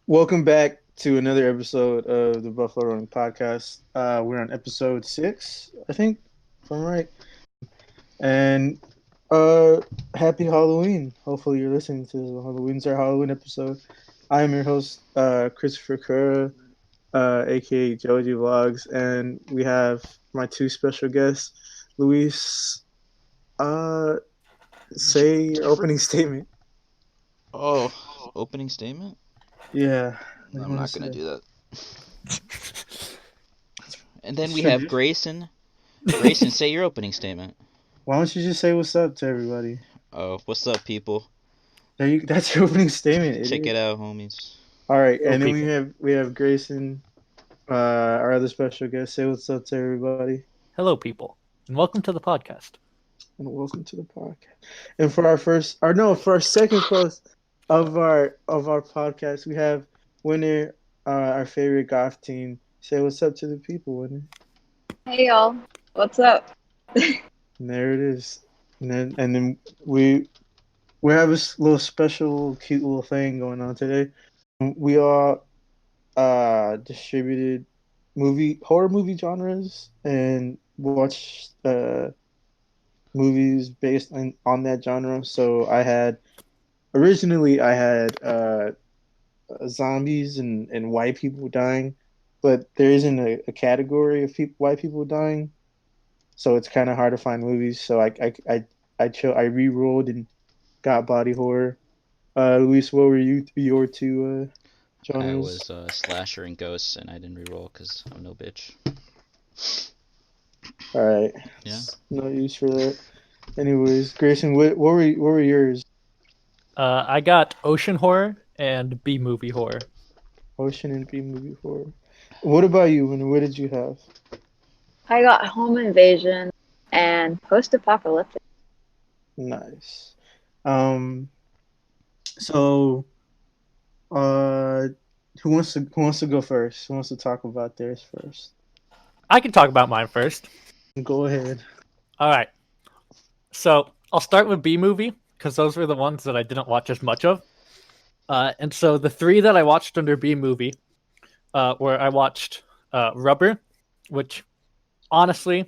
Welcome back to another episode of the Buffalo Running Podcast. We're on episode 6, I think, if I'm right. And uh, happy Halloween. Hopefully, you're listening to Halloween's our Halloween episode. I am your host, Christopher Cura, aka Joji Vlogs, and we have my two special guests, Luis. Uh, say your opening statement. Oh, opening statement? Yeah, what do you I'm want not to gonna say? do that. And then It's we have tradition. Grayson. Grayson, say your opening statement. Why don't you just say what's up to everybody? Oh, what's up, people? That's your opening statement, Check it idiot. out, homies. All right, Hello, and then we people. have we have Grayson, our other special guest. Say what's up to everybody, Hello, people, and welcome to the podcast. and welcome to the podcast. And for our first, or no, for our second post of our podcast, we have Winter, our favorite goth team. Say what's up to the people, Winter. Hey y'all, what's up? And there it is. And then we have this little special, cute little thing going on today. We all distributed horror movie genres and watched movies based on that genre. So I had zombies and white people dying, but there isn't a category of white people dying, so it's kind of hard to find movies. So I re-rolled and got body horror. Luis, what were your two I genres? was slasher and ghosts, and I didn't reroll because I'm no bitch. All right. Yeah. No use for that. Anyways, Grayson, what were yours? I got ocean horror and B movie horror. Ocean and B movie horror. What about you? And what did you have? I got home invasion and post-apocalyptic. Nice. Um. So, uh, who wants to go first? Who wants to talk about theirs first? I can talk about mine first. Go ahead. All right. So I'll start with B movie because those were the ones that I didn't watch as much of. And so the three that I watched under B movie were I watched Rubber, which honestly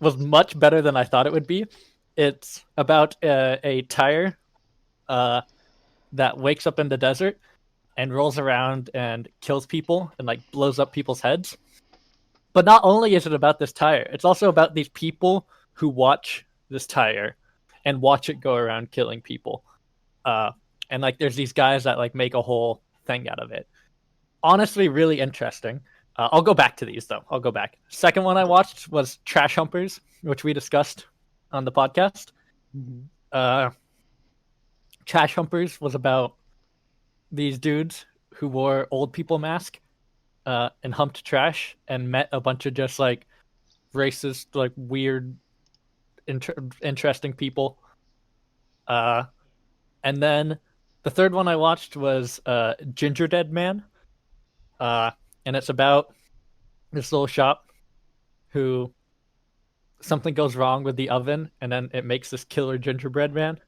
was much better than I thought it would be. It's about a tire that wakes up in the desert and rolls around and kills people and like blows up people's heads. But not only is it about this tire, it's also about these people who watch this tire and watch it go around killing people. And like there's these guys that like make a whole thing out of it. Honestly, really interesting. I'll go back to these though. I'll go back. Second one I watched was Trash Humpers, which we discussed on the podcast. Mm-hmm. Trash Humpers was about these dudes who wore old people mask and humped trash and met a bunch of just like racist, like weird, interesting people. And then the third one I watched was Ginger Dead Man, and it's about this little shop who something goes wrong with the oven, and then it makes this killer gingerbread man.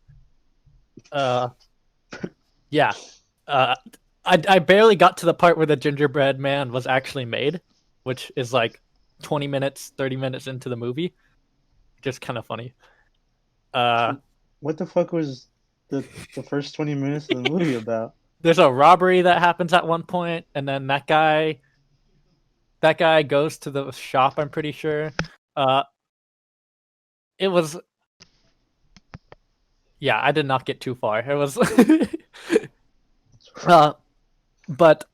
Yeah. I barely got to the part where the gingerbread man was actually made, which is like 20 minutes, 30 minutes into the movie. Just kind of funny. What the fuck was the first 20 minutes of the movie about? There's a robbery that happens at one point, and then that guy goes to the shop, I'm pretty sure. It was, yeah, I did not get too far. It was but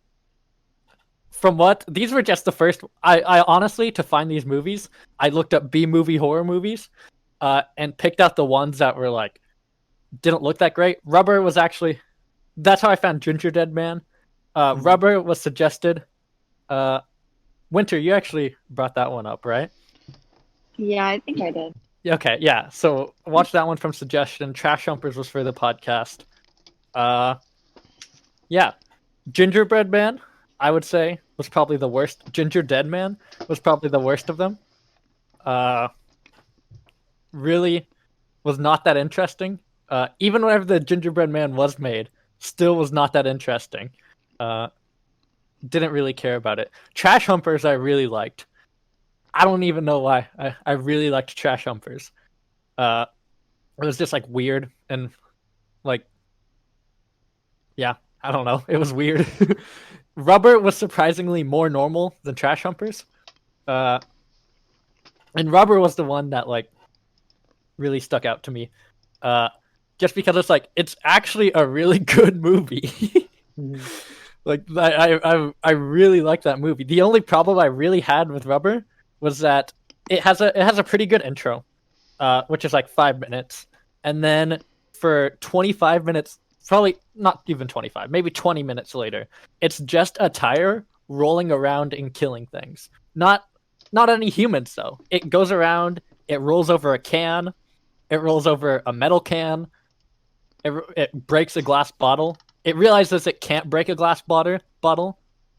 from what these were just the first I honestly, to find these movies, I looked up B movie horror movies and picked out the ones that were like didn't look that great. Rubber was actually, that's how I found Ginger Dead Man. Rubber was suggested. Winter, you actually brought that one up, right? Yeah, I think I did. Okay, yeah. So watch that one from suggestion. Trash Humpers was for the podcast. Yeah. Gingerbread Man, I would say, was probably the worst. Ginger Dead Man was probably the worst of them. Really was not that interesting. Even whenever the Gingerbread Man was made, still was not that interesting. Didn't really care about it. Trash Humpers I really liked. I don't even know why. I really liked Trash Humpers. It was just like weird and like, yeah, I don't know. It was weird. Rubber was surprisingly more normal than Trash Humpers. And Rubber was the one that like really stuck out to me. Just because it's like it's actually a really good movie. Like I really like that movie. The only problem I really had with Rubber was that it has a pretty good intro, which is like 5 minutes, and then for 25 minutes, probably not even 25, maybe 20 minutes later, it's just a tire rolling around and killing things. Not any humans though. It goes around, it rolls over a can, it rolls over a metal can, it breaks a glass bottle. It realizes it can't break a glass bottle.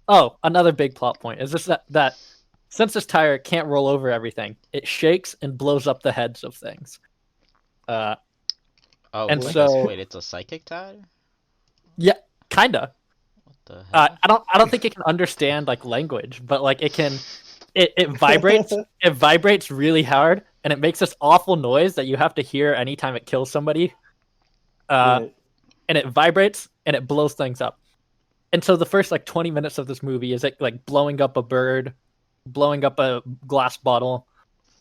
Oh, another big plot point is this that since this tire can't roll over everything, it shakes and blows up the heads of things. Oh, and wait, so wait, it's a psychic tire? yeah, kinda. What the hell? I don't think it can understand like language, but like it vibrates. It vibrates really hard, and it makes this awful noise that you have to hear anytime it kills somebody. Right. And it vibrates and it blows things up. And so the first like 20 minutes of this movie is like blowing up a bird, blowing up a glass bottle,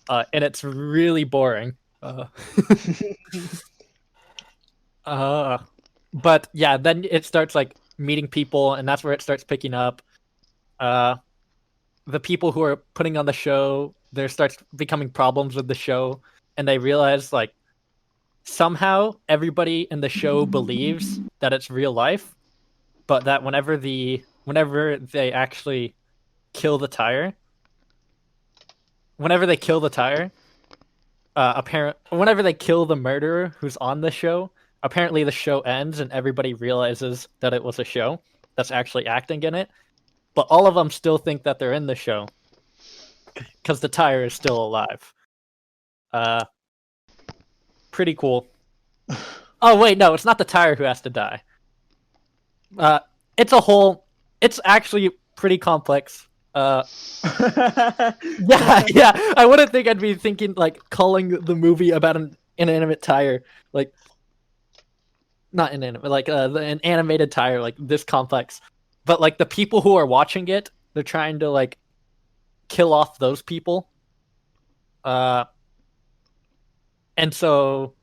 and it's really boring. But yeah, then it starts like meeting people, and that's where it starts picking up. The people who are putting on the show, there starts becoming problems with the show, and they realize like somehow everybody in the show believes that it's real life, but that whenever they actually kill the tire, whenever they kill the murderer who's on the show, apparently the show ends and everybody realizes that it was a show that's actually acting in it, but all of them still think that they're in the show because the tire is still alive. Pretty cool. Oh wait, no, it's not the tire who has to die. It's actually pretty complex. Yeah. I wouldn't think I'd be thinking like calling the movie about an inanimate tire, like not inanimate, like an animated tire, like this complex. But like the people who are watching it, they're trying to like kill off those people. And so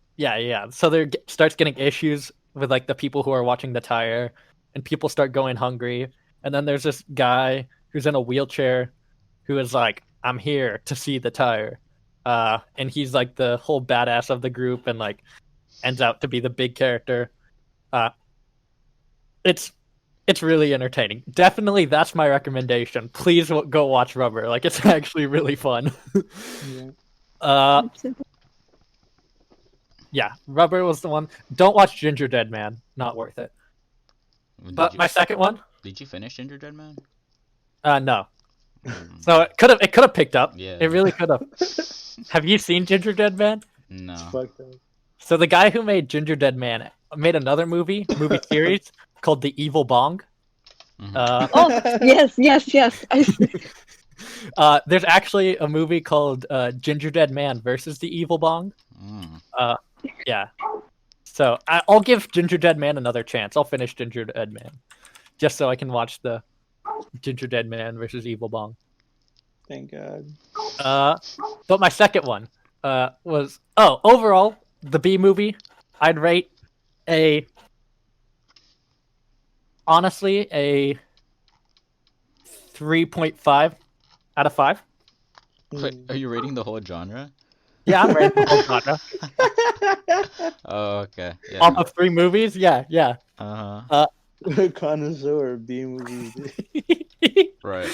so there starts getting issues with like the people who are watching the tire, and people start going hungry. And then there's this guy who's in a wheelchair who is like, I'm here to see the tire. And he's like the whole badass of the group and like ends out to be the big character. It's really entertaining. Definitely that's my recommendation. Please go watch Rubber. Like it's actually really fun. Yeah, Rubber was the one. Don't watch Ginger Dead Man. Not worth it. But my second one? Did you finish Ginger Dead Man? No. So it could have picked up. Yeah. It really could have. Have you seen Ginger Dead Man? No. So the guy who made Ginger Dead Man made another movie series called The Evil Bong. Mm-hmm. Yes. There's actually a movie called Ginger Dead Man versus the Evil Bong. Yeah. So I'll give Ginger Dead Man another chance. I'll finish Ginger Dead Man just so I can watch the Ginger Dead Man versus Evil Bong. Thank God. But my second one was overall the B movie. I'd rate honestly a 3.5 out of 5. Wait, are you rating the whole genre? Yeah, I'm rating the whole genre. Oh, okay. Yeah. Off of 3 movies? Yeah. Uh-huh. Connoisseur B movies. Right.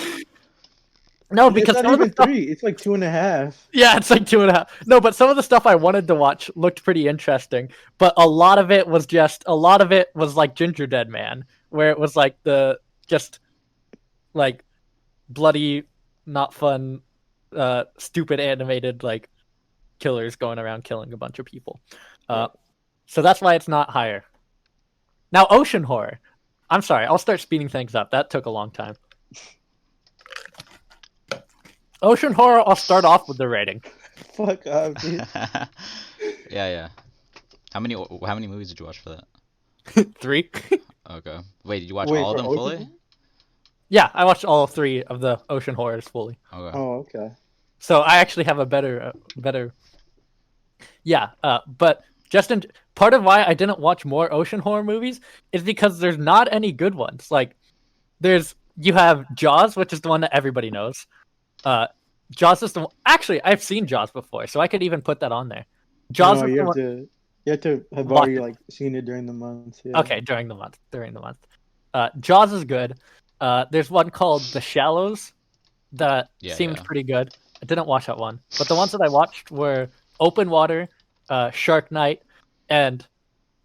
No, because it's not even 3. It's like 2.5. Yeah, it's like 2.5. No, but some of the stuff I wanted to watch looked pretty interesting. But a lot of it was like Ginger Dead Man, where it was like just like bloody, not fun, stupid animated like killers going around killing a bunch of people. So that's why it's not higher. Now, ocean horror. I'm sorry. I'll start speeding things up. That took a long time. Ocean horror. I'll start off with the rating. Fuck off, dude. Yeah. How many movies did you watch for that? 3. Okay. Wait, did you watch Wait, all of for them fully? Ocean? Yeah, I watched all 3 of the ocean horrors fully. Okay. Oh, okay. So I actually have a better. Yeah, but part of why I didn't watch more ocean horror movies is because there's not any good ones. Like, you have Jaws, which is the one that everybody knows. Jaws is the one. Actually, I've seen Jaws before, so I could even put that on there. Jaws No, is you the have one. to. You have to have Watch already it. like seen it during the month. Yeah. Okay, during the month. Jaws is good. There's one called The Shallows that seemed pretty good. I didn't watch that one, but the ones that I watched were Open Water, Shark Night, and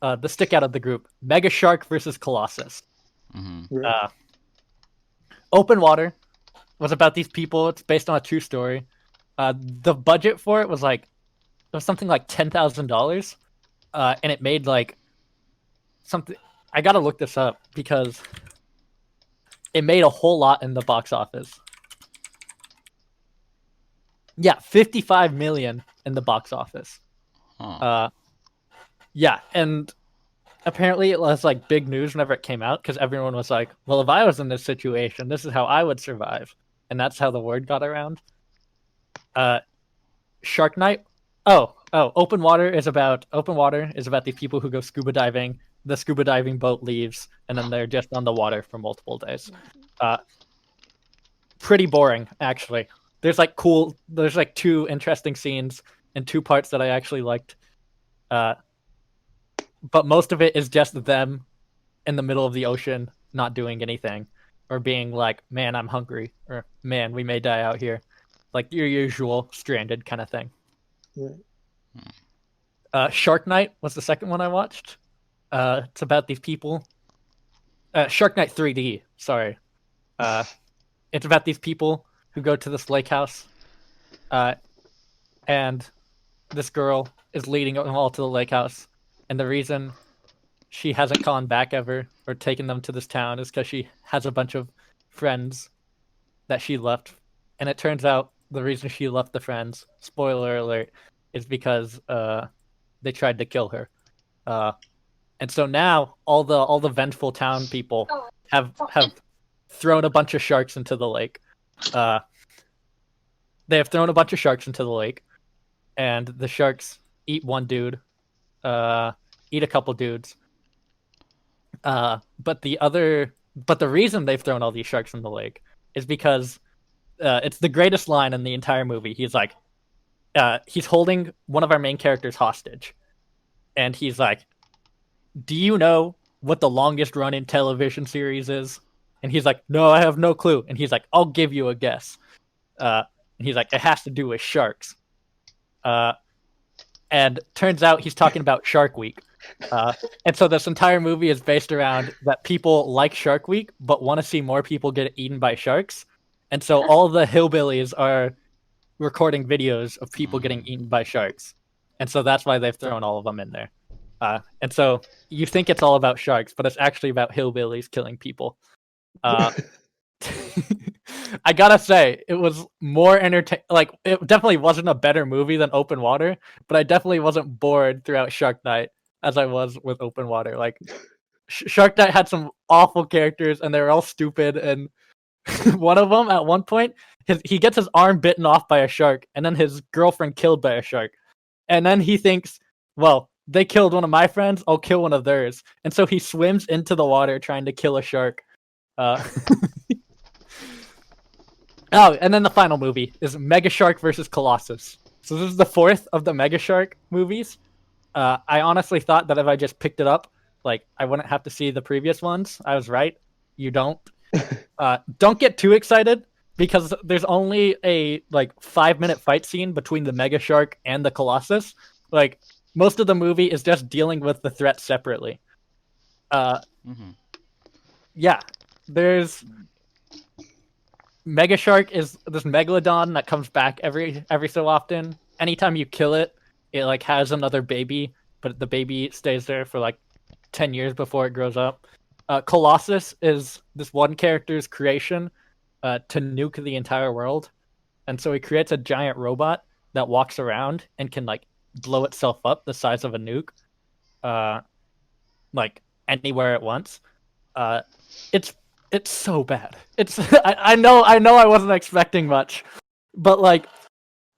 the stick out of the group, Mega Shark versus Colossus. Mm-hmm. Right. Open Water was about these people. It's based on a true story. The budget for it was something like $10,000, and it made like something. I gotta look this up because it made a whole lot in the box office. Yeah, 55 million in the box office. Huh. Yeah, and apparently it was like big news whenever it came out because everyone was like, "Well, if I was in this situation, this is how I would survive," and that's how the word got around. Shark Night. Open Water is about these people who go scuba diving. The scuba diving boat leaves, and then they're just on the water for multiple days. Pretty boring, actually. There's like 2 interesting scenes and 2 parts that I actually liked. But most of it is just them in the middle of the ocean, not doing anything, or being like, "Man, I'm hungry," or "Man, we may die out here," like your usual stranded kind of thing. Right. Shark Night was the second one I watched. It's about these people. Shark Night 3D. Sorry. It's about these people who go to this lake house, and this girl is leading them all to the lake house, and the reason she hasn't gone back ever or taken them to this town is because she has a bunch of friends that she left, and it turns out the reason she left the friends, spoiler alert, is because they tried to kill her, and so now all the vengeful town people have thrown a bunch of sharks into the lake. They have thrown a bunch of sharks into the lake, and the sharks eat one dude, eat a couple dudes. But the reason they've thrown all these sharks in the lake is because it's the greatest line in the entire movie. He's like, he's holding one of our main characters hostage, and he's like, "Do you know what the longest running television series is?" And he's like, "No, I have no clue." And he's like, "I'll give you a guess." And he's like, "It has to do with sharks." And turns out he's talking about Shark Week. And so this entire movie is based around that people like Shark Week, but want to see more people get eaten by sharks. And so all the hillbillies are recording videos of people getting eaten by sharks. And so that's why they've thrown all of them in there. And so you think it's all about sharks, but it's actually about hillbillies killing people. I gotta say, it was more entertaining. Like, it definitely wasn't a better movie than Open Water, but I definitely wasn't bored throughout Shark Night as I was with Open Water. Like, Shark Night had some awful characters, and they were all stupid. And one of them, at one point, he gets his arm bitten off by a shark, and then his girlfriend killed by a shark. And then he thinks, well, they killed one of my friends, I'll kill one of theirs. And so he swims into the water trying to kill a shark. Oh, and then the final movie is Mega Shark versus Colossus. So this is the 4th of the Mega Shark movies. I honestly thought that if I just picked it up, like, I wouldn't have to see the previous ones. I was right. You don't. Don't get too excited because there's only a 5-minute fight scene between the Mega Shark and the Colossus. Like, most of the movie is just dealing with the threat separately. Yeah, there's Mega Shark is this megalodon that comes back every so often. Anytime you kill it, it has another baby, but the baby stays there for 10 years before it grows up. Colossus is this one character's creation to nuke the entire world, and so he creates a giant robot that walks around and can like blow itself up the size of a nuke, uh, like anywhere at once. Uh, it's it's so bad. It's I know I wasn't expecting much, but like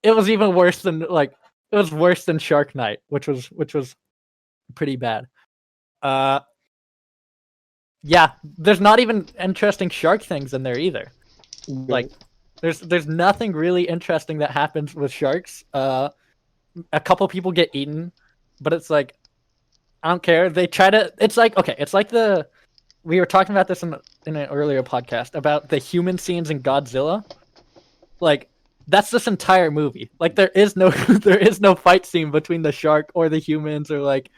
it was even worse than it was worse than Shark Night, which was pretty bad. Uh, yeah, there's not even interesting shark things in there either. Like, there's nothing really interesting that happens with sharks. A couple people get eaten, but it's like I don't care. They try to. It's like okay, it's like the we were talking about this in an earlier podcast about the human scenes in Godzilla. Like that's this entire movie. Like there is no there is no fight scene between the shark or the humans or like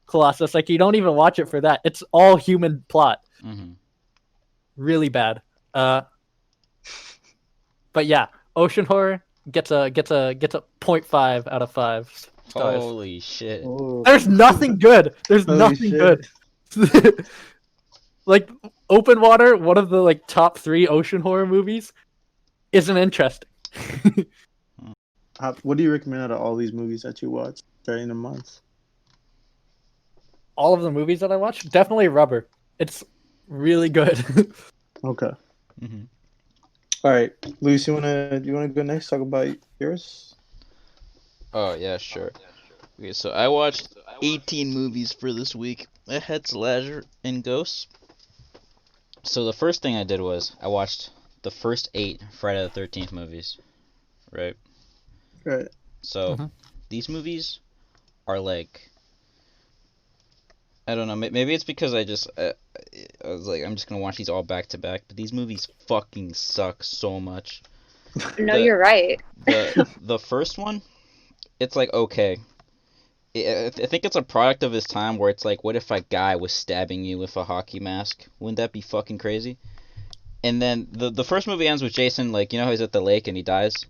Colossus. Like you don't even watch it for that. It's all human plot. Mm-hmm. Really bad. But yeah, ocean horror gets a 0.5 out of 5 stars. Holy shit. Oh. There's nothing good. There's Holy nothing shit. good. Like Open Water, one of the like top 3 ocean horror movies, isn't interesting. What do you recommend out of all these movies that you watched during the month? All of the movies that I watched, definitely Rubber. It's really good. Okay. Mm-hmm. All right, Luis, you wanna go next? Talk about yours. Oh, yeah, sure. Okay, so I watched 18 movies for this week. I had slasher and ghosts. So the first thing I did was I watched the first 8 Friday the 13th movies. Right? Right. So these movies are like, I don't know, maybe it's because I was like, I'm just gonna watch these all back to back, but these movies fucking suck so much. No, The- you're right. The first one, it's like okay. I think it's a product of his time where it's like, what if a guy was stabbing you with a hockey mask? Wouldn't that be fucking crazy? And then the first movie ends with Jason, like, you know how he's at the lake and he dies?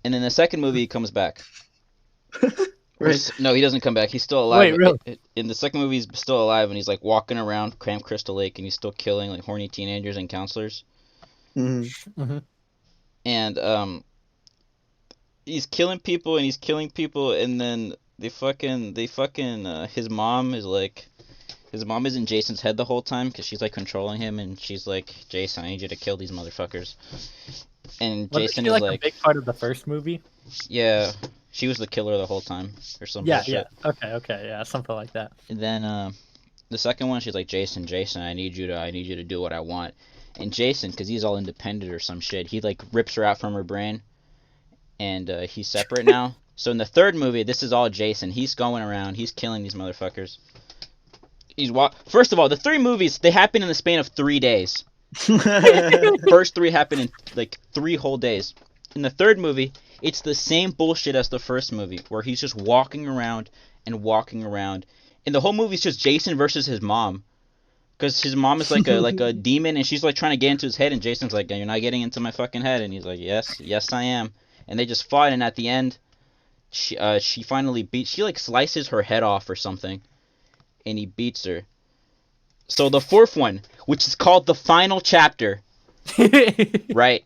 And then the second movie he comes back. Right. No, he doesn't come back. He's still alive. Wait, really? In the second movie, he's still alive, and he's like walking around Camp Crystal Lake, and he's still killing like horny teenagers and counselors. Mm-hmm. And he's killing people, and then his mom is in Jason's head the whole time because she's like controlling him, and she's like, Jason, I need you to kill these motherfuckers. And Wasn't Jason she, is like a big part of the first movie? yeah, she was the killer the whole time or some Yeah, bullshit. yeah. Okay, yeah, something like that. And then the second one, she's like, Jason, I need you to do what I want. And Jason, because he's all independent or some shit, he like rips her out from her brain, and he's separate now. So in the third movie, this is all Jason. He's going around, he's killing these motherfuckers. First of all, the 3 movies, they happen in the span of 3 days. First 3 happen in like 3 whole days. In the third movie, it's the same bullshit as the first movie, where he's just walking around and walking around, and the whole movie's just Jason versus his mom, because his mom is like a demon, and she's like trying to get into his head, and Jason's like, you're not getting into my fucking head, and he's like, yes I am, and they just fought, and at the end, she finally she like slices her head off or something, and he beats her. So the fourth one, which is called the final chapter, right?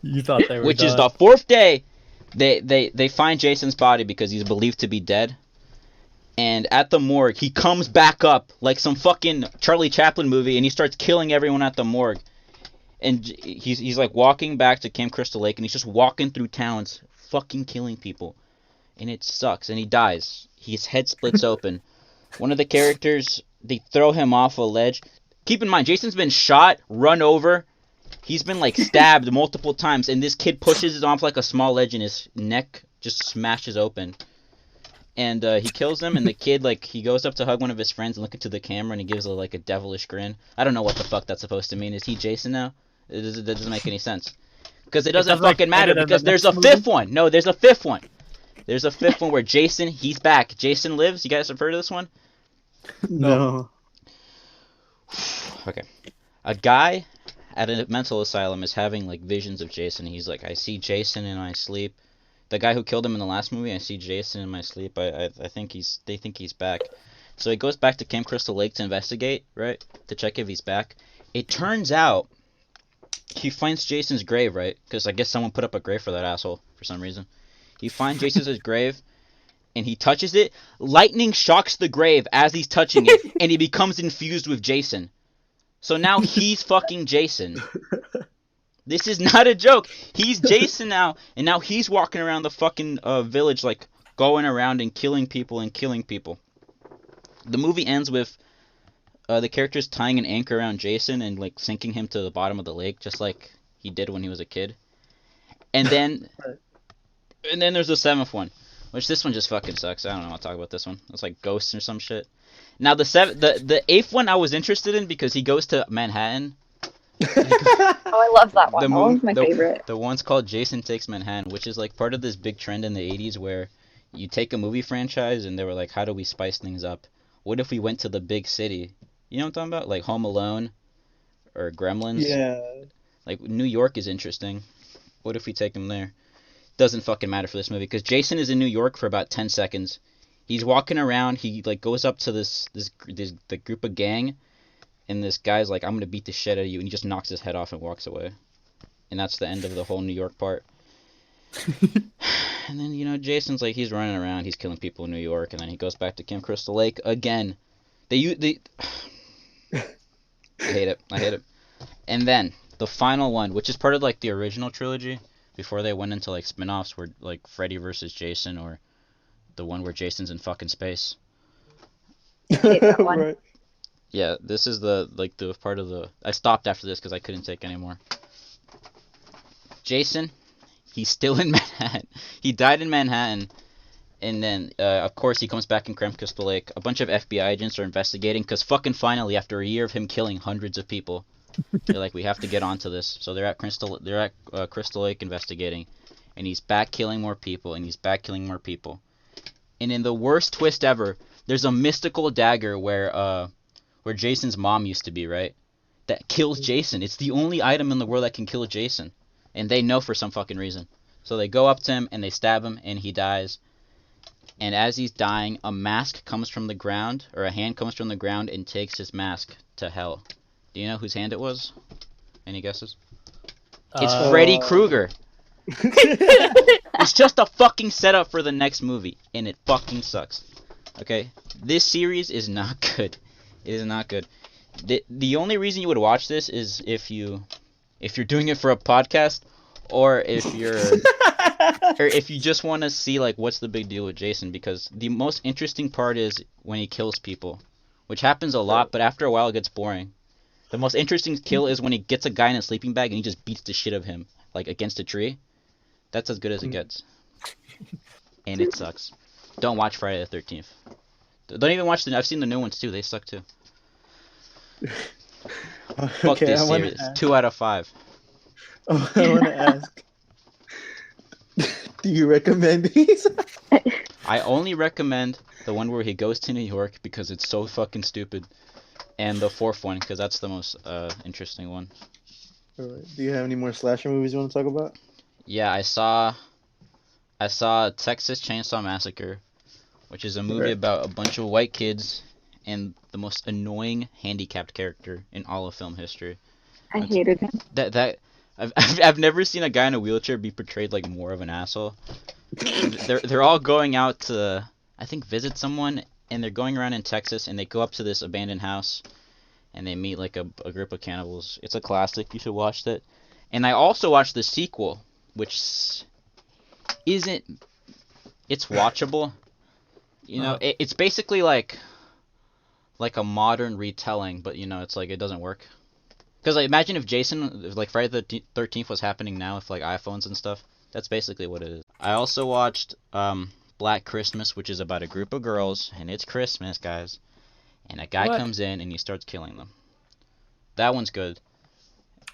You thought they were Which done. is the 4th day, they find Jason's body because he's believed to be dead. And at the morgue, he comes back up like some fucking Charlie Chaplin movie, and he starts killing everyone at the morgue. And he's like walking back to Camp Crystal Lake, and he's just walking through towns, fucking killing people. And it sucks, and he dies. His head splits open. One of the characters, they throw him off a ledge. Keep in mind, Jason's been shot, run over. He's been like stabbed multiple times, and this kid pushes it off like a small ledge, and his neck just smashes open. And he kills him, and the kid, like, he goes up to hug one of his friends and look into the camera, and he gives like a devilish grin. I don't know what the fuck that's supposed to mean. Is he Jason now? That doesn't make any sense. Because it doesn't fucking matter, because there's a fifth one. No, there's a fifth one. There's a fifth one where Jason, he's back. Jason lives. You guys have heard of this one? No. Okay. A guy at a mental asylum is having like visions of Jason. He's like, I see Jason in my sleep. The guy who killed him in the last movie, I see Jason in my sleep. I think they think he's back. So he goes back to Camp Crystal Lake to investigate, right? To check if he's back. It turns out he finds Jason's grave, right? Because I guess someone put up a grave for that asshole for some reason. He finds Jason's grave, and he touches it. Lightning shocks the grave as he's touching it, and he becomes infused with Jason. So now he's fucking Jason. This is not a joke. He's Jason now, and now he's walking around the fucking village, like, going around and killing people and killing people. The movie ends with the characters tying an anchor around Jason and, like, sinking him to the bottom of the lake, just like he did when he was a kid. And then there's the 7th one, which this one just fucking sucks. I don't know. I'll talk about this one. It's like Ghosts or some shit. Now the 8th one I was interested in because he goes to Manhattan. Oh, I love that one. That one's my favorite. The one's called Jason Takes Manhattan, which is like part of this big trend in the 80s where you take a movie franchise and they were like, how do we spice things up? What if we went to the big city? You know what I'm talking about? Like Home Alone or Gremlins? Yeah. Like New York is interesting. What if we take him there? Doesn't fucking matter for this movie because Jason is in New York for about 10 seconds. He's walking around. He like goes up to the group of gang, and this guy's like, "I'm gonna beat the shit out of you," and he just knocks his head off and walks away. And that's the end of the whole New York part. And then Jason's like he's running around, he's killing people in New York, and then he goes back to Camp Crystal Lake again. I hate it. And then the final one, which is part of like the original trilogy, before they went into like spin-offs, were like Freddy versus Jason or the one where Jason's in fucking space. I hate that one. Right. Yeah, this is the part of the... I stopped after this because I couldn't take anymore. Jason, he's still in Manhattan. He died in Manhattan. And then, of course, he comes back in Camp Crystal Lake. A bunch of FBI agents are investigating because fucking finally, after a year of him killing hundreds of people, they're like, we have to get onto this. So they're at Crystal Lake investigating. And he's back killing more people, and he's back killing more people. And in the worst twist ever, there's a mystical dagger where Jason's mom used to be, right? That kills Jason. It's the only item in the world that can kill Jason. And they know for some fucking reason. So they go up to him and they stab him and he dies. And as he's dying, a mask comes from the ground, or a hand comes from the ground and takes his mask to hell. Do you know whose hand it was? Any guesses? It's Freddy Krueger. It's just a fucking setup for the next movie, and it fucking sucks. Okay? This series is not good. It is not good. The only reason you would watch this is if you're doing it for a podcast, or if you just want to see like what's the big deal with Jason, because the most interesting part is when he kills people, which happens a lot, but after a while it gets boring. The most interesting kill is when he gets a guy in a sleeping bag and he just beats the shit out of him like against a tree. That's as good as it gets. And it sucks. Don't watch Friday the 13th. Don't even watch I've seen the new ones too. They suck too. Fuck this series. 2 out of 5. Oh, I want to ask. Do you recommend these? I only recommend the one where he goes to New York because it's so fucking stupid. And the 4th one because that's the most interesting one. Alright. Do you have any more slasher movies you want to talk about? Yeah, I saw Texas Chainsaw Massacre, which is a movie about a bunch of white kids and the most annoying handicapped character in all of film history. I hated him. I've never seen a guy in a wheelchair be portrayed like more of an asshole. They're all going out to, I think, visit someone, and they're going around in Texas, and they go up to this abandoned house, and they meet like a group of cannibals. It's a classic. You should watch that. And I also watched the sequel, which isn't. It's watchable. You know, it's basically like a modern retelling, but it's like it doesn't work. Because imagine if like Friday the 13th was happening now with like iPhones and stuff. That's basically what it is. I also watched Black Christmas, which is about a group of girls, and it's Christmas, guys. And a guy comes in and he starts killing them. That one's good.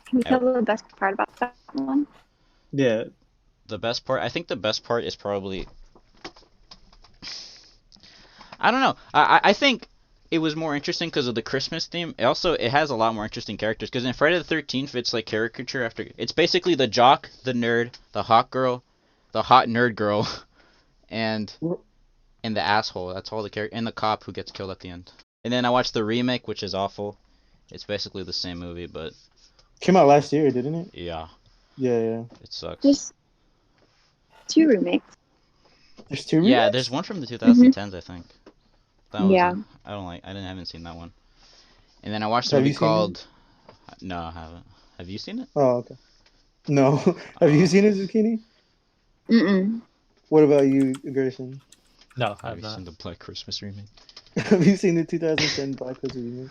Can you tell the best part about that one? Yeah. The best part? I think the best part is probably... I don't know. I think it was more interesting because of the Christmas theme. It has a lot more interesting characters. Because in Friday the 13th, it's like caricature after... It's basically the jock, the nerd, the hot girl, the hot nerd girl, and and the asshole. That's all the character, and the cop who gets killed at the end. And then I watched the remake, which is awful. It's basically the same movie, but Came out last year, didn't it? yeah, Yeah. it sucks. There's 2 remakes. There's 2 Yeah, remakes? there's one from the 2010s, I think. That Yeah. was, I haven't seen that one. And then I watched a Have movie you seen called. No, I haven't. Have you seen it? Oh, okay. No. Have you seen it, Zucchini? Mm-mm. What about you, Grayson? No, Have I've you not. seen the Black Christmas remake? Have you seen the 2010 Black Christmas remake?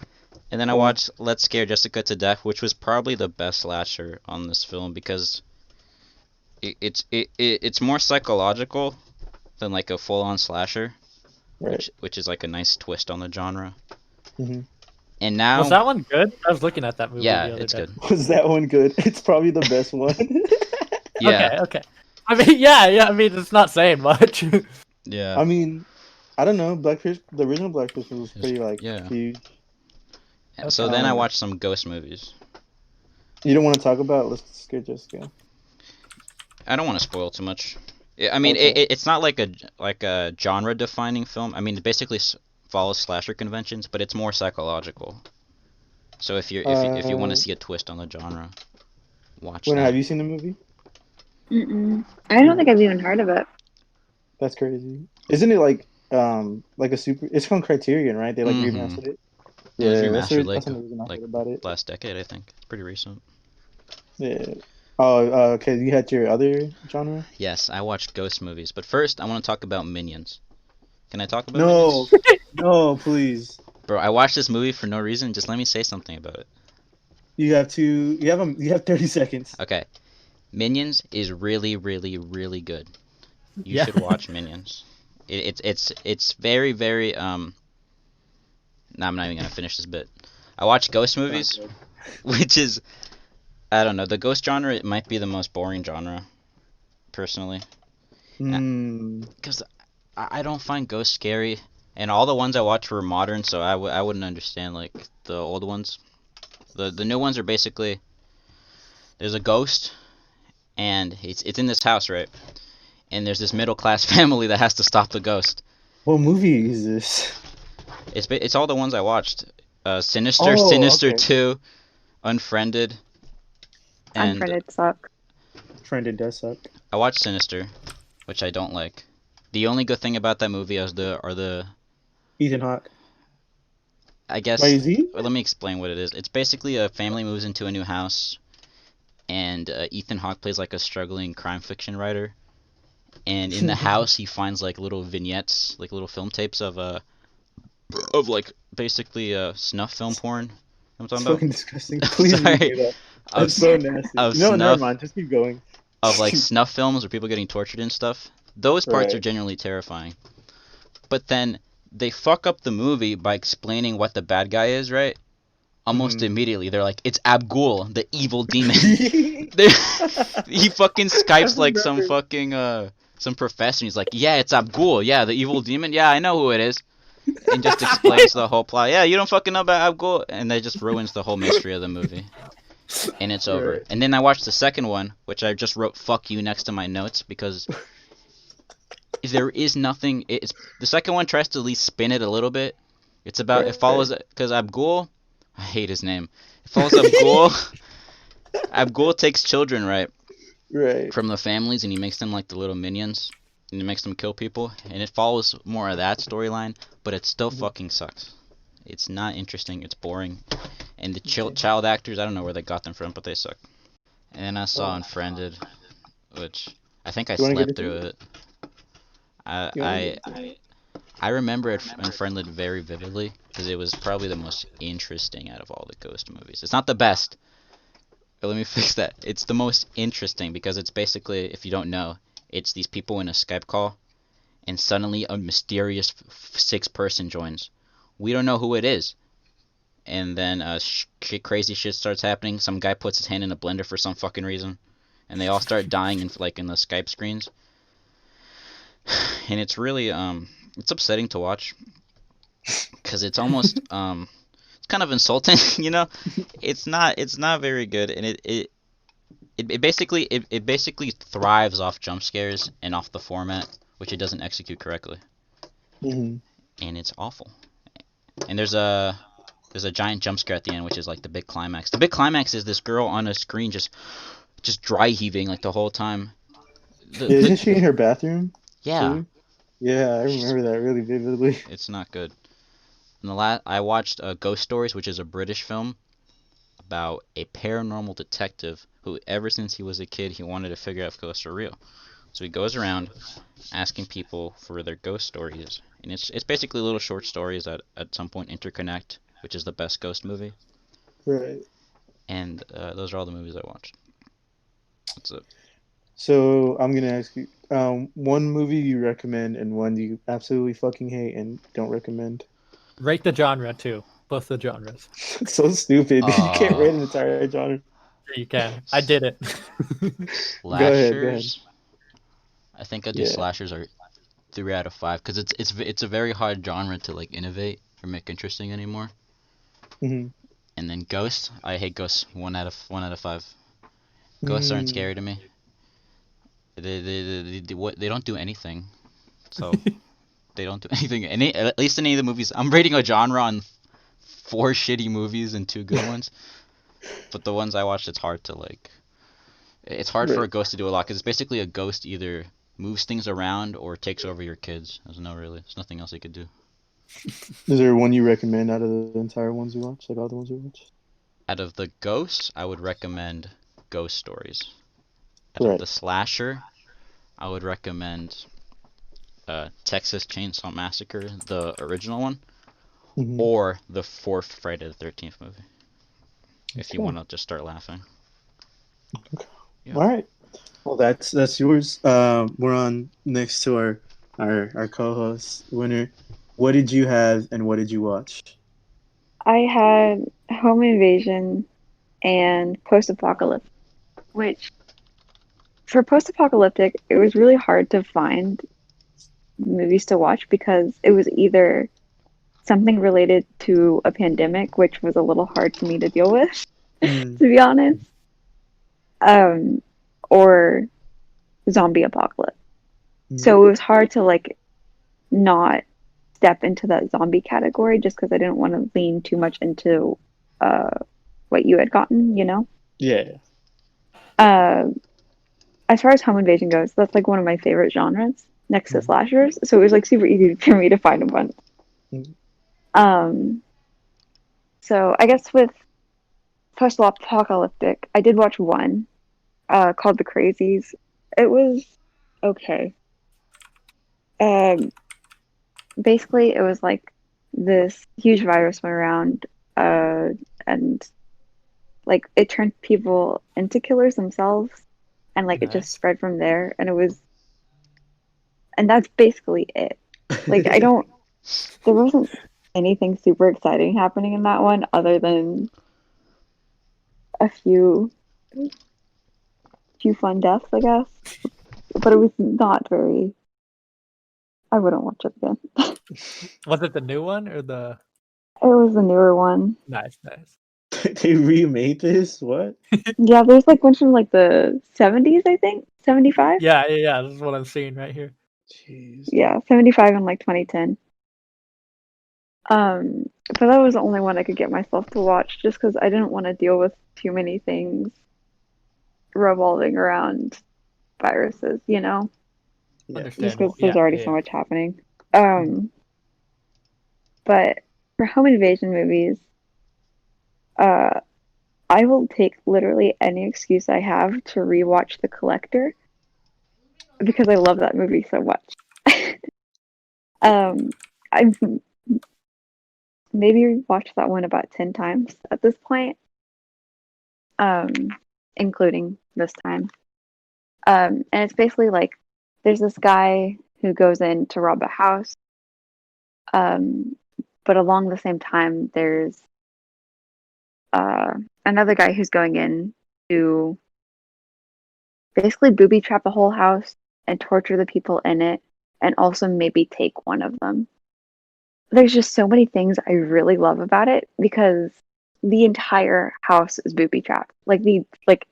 And then I Oh. watched Let's Scare Jessica to Death, which was probably the best slasher on this film because it's more psychological than like a full-on slasher, Right. which is like a nice twist on the genre. hmm And now, Was that one good? I was looking at that movie yeah, the other it's day. good. Was that one good? It's probably the best one. Yeah, Okay. I mean, yeah. I mean, it's not saying much. yeah. I mean, I don't know. The original Black Christmas was pretty like yeah. huge. So then I watched some ghost movies. You don't want to talk about Let's Scare Jessica. I don't want to spoil too much. I mean, Okay. it's not like a genre-defining film. I mean, it basically follows slasher conventions, but it's more psychological. So if you want to see a twist on the genre, watch When that. have you seen the movie? Mm-mm. I don't think I've even heard of it. That's crazy. Isn't it like a super? It's from Criterion, right? They like Mhm. remastered it. It was Yeah, remastered that's the reason I like heard about it. last decade, I think. It's pretty recent. Yeah. Oh, okay. You had your other genre? Yes, I watched ghost movies, but first I want to talk about Minions. Can I talk about No, Minions? no, please. Bro, I watched this movie for no reason. Just let me say something about it. You have 30 seconds. Okay. Minions is really, really, really good. You Yeah. should watch Minions. It's very, very No, I'm not even gonna finish this bit. I watch ghost movies, which is, I don't know, the ghost genre. It might be the most boring genre, personally, because I don't find ghosts scary, and all the ones I watch were modern, so I wouldn't understand like the old ones. The new ones are basically there's a ghost, and it's in this house, right? And there's this middle class family that has to stop the ghost. What movie is this? It's all the ones I watched. Sinister, Oh, Sinister okay. 2, Unfriended, and Unfriended suck. Friended does suck. I watched Sinister, which I don't like. The only good thing about that movie are the Ethan Hawke. I guess. Wait, is he? Let me explain what it is. It's basically a family moves into a new house, and Ethan Hawke plays like a struggling crime fiction writer. And in the house, he finds like little vignettes, like little film tapes of like basically snuff film porn. You know what I'm It's talking about? fucking disgusting. Please Sorry. leave it up. Of, That's so nasty. of No, never snuff. mind. Just keep going. Of like snuff films where people getting tortured and stuff. Those parts Right. are genuinely terrifying. But then they fuck up the movie by explaining what the bad guy is, right? Almost immediately. They're like, it's Abgul, the evil demon. He fucking Skypes like some fucking some professor. He's like, yeah, it's Abgul. Yeah, the evil demon. Yeah, I know who it is. And just explains the whole plot. Yeah, you don't fucking know about Abgul. And that just ruins the whole mystery of the movie. And it's over. Right. And then I watched the second one, which I just wrote "fuck you" next to my notes because there is nothing. It's the second one tries to at least spin it a little bit. It's about it follows because Abgul, I hate his name. It follows Abgul. Abgul takes children Right. from the families and he makes them like the little minions and he makes them kill people and it follows more of that storyline, but it still fucking sucks. It's not interesting. It's boring. And the child actors, I don't know where they got them from, but they suck. And then I saw Unfriended, which I think I You wanna get slept into through it. You wanna get I remember it Unfriended very vividly because it was probably the most interesting out of all the ghost movies. It's not the best. But let me fix that. It's the most interesting because it's basically, if you don't know, it's these people in a Skype call and suddenly a mysterious sixth person joins. We don't know who it is. And then crazy shit starts happening. Some guy puts his hand in a blender for some fucking reason. And they all start dying in the Skype screens. And it's really it's upsetting to watch because it's almost it's kind of insulting, you know. It's not very good, and it basically thrives off jump scares and off the format, which it doesn't execute correctly. Mhm. and it's awful. And there's a giant jump scare at the end, which is like the big climax. The big climax is this girl on a screen just dry heaving like the whole time. Yeah, isn't she in her bathroom Yeah, too? Yeah, I she's remember that really vividly. it's not good. And I watched Ghost Stories, which is a British film about a paranormal detective who, ever since he was a kid, he wanted to figure out if ghosts are real. So he goes around asking people for their ghost stories, and it's basically little short stories that at some point interconnect, which is the best ghost movie. Right. And those are all the movies I watched. That's it. So I'm gonna ask you, one movie you recommend and one you absolutely fucking hate and don't recommend. Rate the genre too. Both the genres. It's so stupid. You can't Uh, rate an entire genre. You can. I did it. Go ahead. Go ahead. Slashers. I think I'd do Yeah. slashers are 3 out of 5 because it's a very hard genre to like innovate or make interesting anymore. Hmm. And then ghosts, I hate ghosts. 1 out of 5. Ghosts aren't Mm. scary to me. They don't do anything. So they don't do anything. At least in any of the movies, I'm rating a genre on 4 shitty movies and 2 good ones. But the ones I watched, it's hard to like. It's hard for Right. a ghost to do a lot because it's basically a ghost either moves things around or takes over your kids. There's nothing else they could do. Is there one you recommend out of the entire ones you watch, like all the ones you watch? Out of the ghosts, I would recommend Ghost Stories. Out of Right. the slasher, I would recommend Texas Chainsaw Massacre, the original one, Hmm. or the fourth Friday the 13th movie. If you Okay. want to just start laughing. Okay. Yeah. All right. Well, that's yours. We're on next to our co-host winner. What did you have and what did you watch? I had Home Invasion and Post-Apocalypse, which for post-apocalyptic, it was really hard to find movies to watch because it was either something related to a pandemic, which was a little hard for me to deal with, Mm. to be honest, um, or zombie apocalypse. Mm. So it was hard to like not step into that zombie category just because I didn't want to lean too much into uh, what you had gotten, you know? Yeah. Uh, as far as home invasion goes, that's like one of my favorite genres next to Mm. slashers. So it was like super easy for me to find a bunch. Mm. Um, so I guess with post-apocalyptic, I did watch one called The Crazies. It was okay. Um, basically, it was like this huge virus went around, and like it turned people into killers themselves, and like it just Nice. spread from there. And that's basically it. Like I don't, there wasn't anything super exciting happening in that one other than a few fun deaths, I guess. But it was not very. I wouldn't watch it again. Was it the new one or the It was the newer one. nice, nice? They remade this? What? Yeah, there's like one from like the 70s, I think. 75? Yeah. This is what I'm seeing right here. Jeez. Yeah, 75 and like 2010. But that was the only one I could get myself to watch just because I didn't want to deal with too many things revolving around viruses, you know? Yeah. Just Understandable. because there's already so Yeah. much happening. But for home invasion movies, uh, I will take literally any excuse I have to rewatch The Collector because I love that movie so much. I've maybe watched that one about 10 times at this point, um, including this time. And it's basically like there's this guy who goes in to rob a house, um, but along the same time, there's uh, another guy who's going in to basically booby trap the whole house and torture the people in it, and also maybe take one of them. There's just so many things I really love about it because the entire house is booby trapped. Like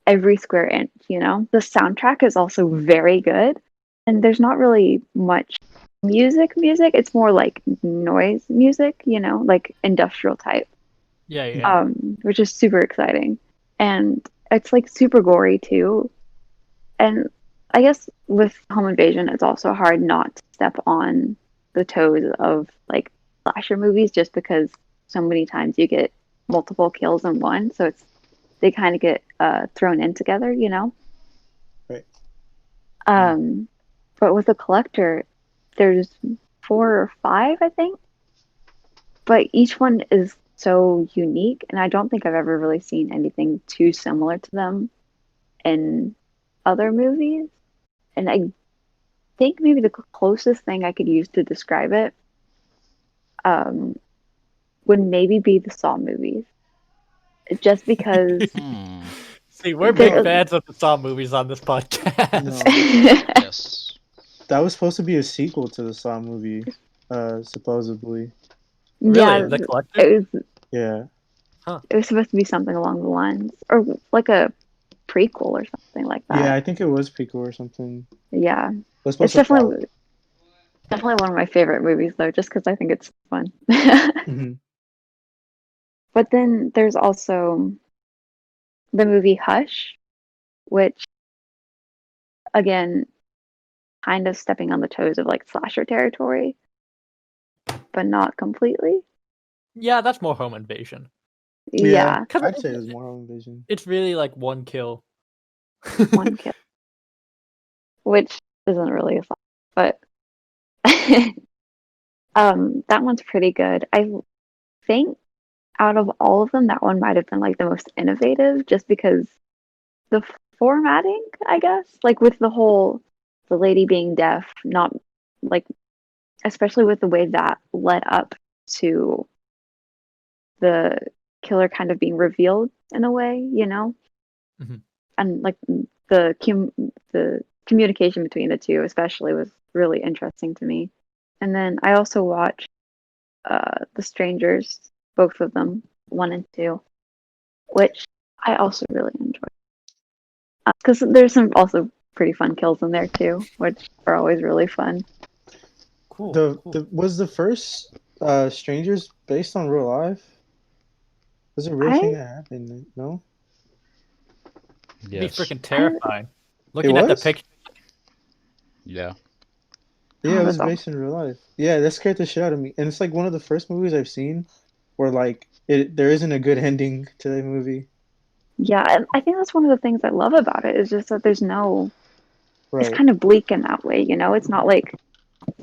every square inch, you know? The soundtrack is also very good, and there's not really much music. It's more like noise music, like industrial type. Yeah. Which is super exciting. And it's like super gory too. And I guess with home invasion, it's also hard not to step on the toes of like slasher movies just because so many times you get multiple kills in one. So they kind of get thrown in together, Right. But with a collector, there's 4 or 5, I think. But each one is so unique, and I don't think I've ever really seen anything too similar to them in other movies. And I think maybe the closest thing I could use to describe it um, would maybe be the Saw movies. Just because See, we're big they're fans of the Saw movies on this podcast. No, Yes. that was supposed to be a sequel to the Saw movie, supposedly. Really? yeah, The collector? it was Yeah. it was supposed to be something along the lines, or like a prequel or something like Yeah, that. I think it was prequel or something. Yeah, It was it's supposed to follow. definitely one of my favorite movies though, just because I think it's fun. Hmm. But then there's also the movie Hush, which again, kind of stepping on the toes of like slasher territory, but not completely. Yeah, that's more home invasion. Yeah, Yeah, I'd say it was more home invasion. It's really like one kill. one kill, which isn't really a slasher, but that one's pretty good. I think out of all of them, that one might have been like the most innovative, just because the formatting, I guess, like with the lady being deaf, not like, especially with the way that led up to the killer kind of being revealed in a way, Mhm. and like the communication between the two, especially, was really interesting to me. And then I also watched The Strangers, both of them, 1 and 2, which I also really enjoyed. Because there's some also pretty fun kills in there too, which are always really fun. Cool. Was the first Strangers based on real life? Was it a real thing I that happened? No, It'd be Yes. freaking terrifying. it Looking at the was. picture. Yeah. Yeah, oh, it was that's awesome. based in real life. Yeah, that scared the shit out of me, and it's like one of the first movies I've seen where like there isn't a good ending to the movie. Yeah, and I think that's one of the things I love about it is just that there's no. It's Right. kind of bleak in that way, It's not like,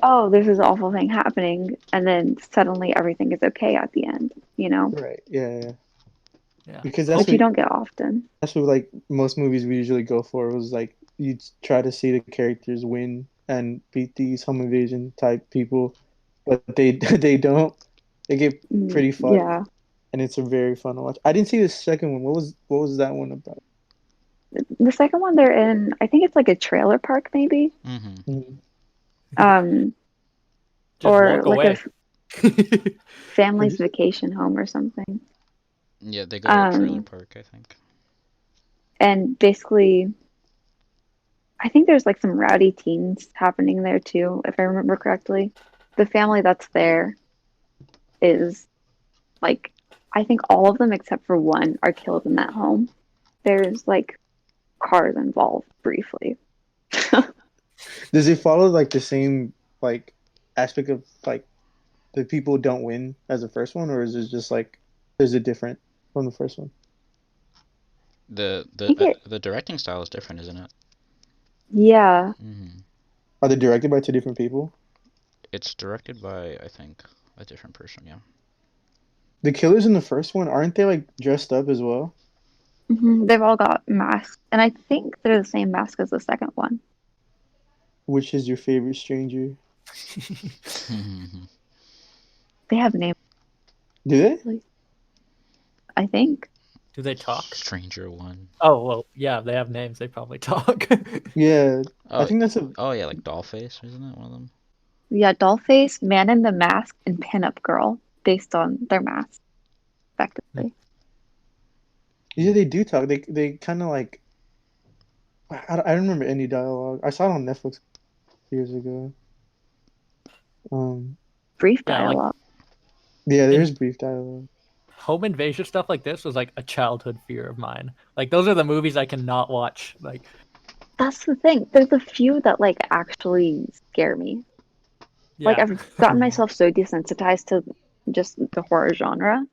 oh, there's this awful thing happening, and then suddenly everything is okay at the end. Right. Yeah. Yeah. Because Which you don't get often. that's what like most movies we usually go for was like you try to see the characters win and beat these home invasion type people, but they they don't. They get pretty fought, Yeah. and it's a very fun to watch. I didn't see the second one. What was that one about? The second one they're in, I think it's like a trailer park, maybe. Mm-hmm. Mhm. Um, Just or walk like a away. family's vacation home or something. Yeah, they go to a trailer Um, park, I think. and basically, I think there's like some rowdy teens happening there too, if I remember correctly. The family that's there is like, I think all of them except for one are killed in that home. There's like cars involved briefly. Does it follow like the same like aspect of like the people don't win as the first one, or is it just like is it different from the first one? The I think the the directing style is different, isn't it? yeah. Mm-hmm. Are they directed by two different people? It's directed by, I think, a different person. Yeah. The killers in the first one aren't they like dressed up as well? They've all got masks, and I think they're the same mask as the second one. Which is your favorite stranger? They have names, Do they? I think. Do they talk? Stranger One. Oh, well, yeah, they have names. They probably talk. Yeah, I Oh, think that's a. oh yeah, like Dollface, isn't that one of them? Yeah, Dollface, Man in the Mask, and Pinup Girl, based on their masks, effectively. Yeah, they do talk. They kind of like. I don't remember any dialogue. I saw it on Netflix years ago. Brief Yeah, like- dialogue. Yeah, there's brief dialogue. Home invasion stuff like this was like a childhood fear of mine. Like those are the movies I cannot watch. Like That's the thing. There's a few that like actually scare me. Like yeah. I've gotten myself so desensitized to just the horror genre.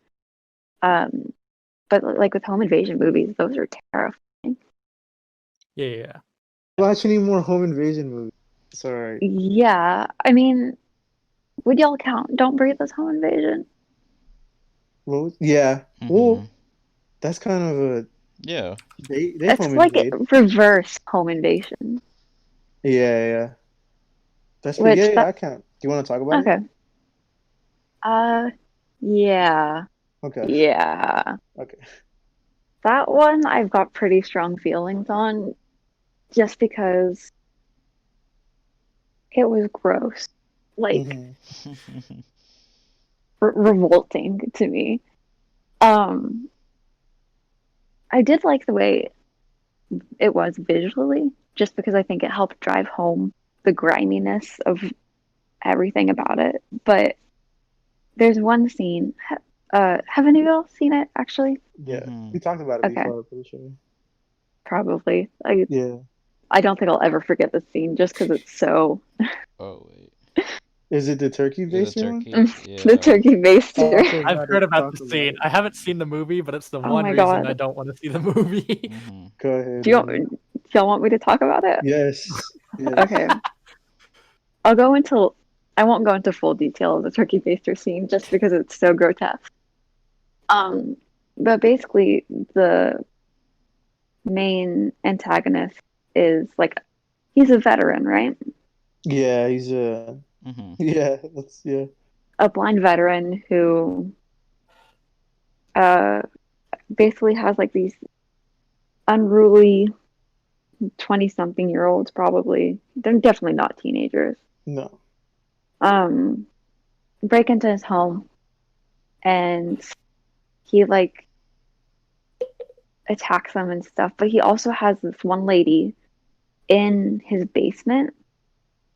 But like with home invasion movies, those are terrifying. Yeah. Watch any more home invasion movies? It's alright. Yeah, I mean, would y'all count Don't Breathe as home invasion? Well, yeah. Mhm. Well, that's kind of a Yeah. they It's home like invade. reverse home invasion. Yeah. That's Which yeah, that I count. Do you want to talk about okay. Yeah. it? Okay. Yeah. Okay. That one I've got pretty strong feelings on just because it was gross. Like Mhm. revolting to me. Um I did like the way it was visually, just because I think it helped drive home the griminess of everything about it. But there's one scene. Have any of y'all seen it? Actually, Yeah. Mhm. We talked about it Okay. before, I'm pretty sure. probably. Yeah. I don't think I'll ever forget this scene just because it's so Oh wait. Is it the turkey The based one? turkey. the Yeah. turkey baster. Okay, I've heard about the talk scene. I haven't seen the movie, but it's the Oh one my reason God. I don't want to see the movie. Mhm. Go ahead. Do Lily. y'all want me to talk about it? Yes. Yes. Okay. I'll go into. I won't go into full detail of the turkey baster scene just because it's so grotesque. But basically, the main antagonist is like he's a veteran, right? Yeah, he's a Mhm. yeah, yeah. A blind veteran who uh basically has like these unruly 20-something-year-olds probably. They're definitely not teenagers. No. Um break into his home and he like attacks them and stuff, but he also has this one lady in his basement.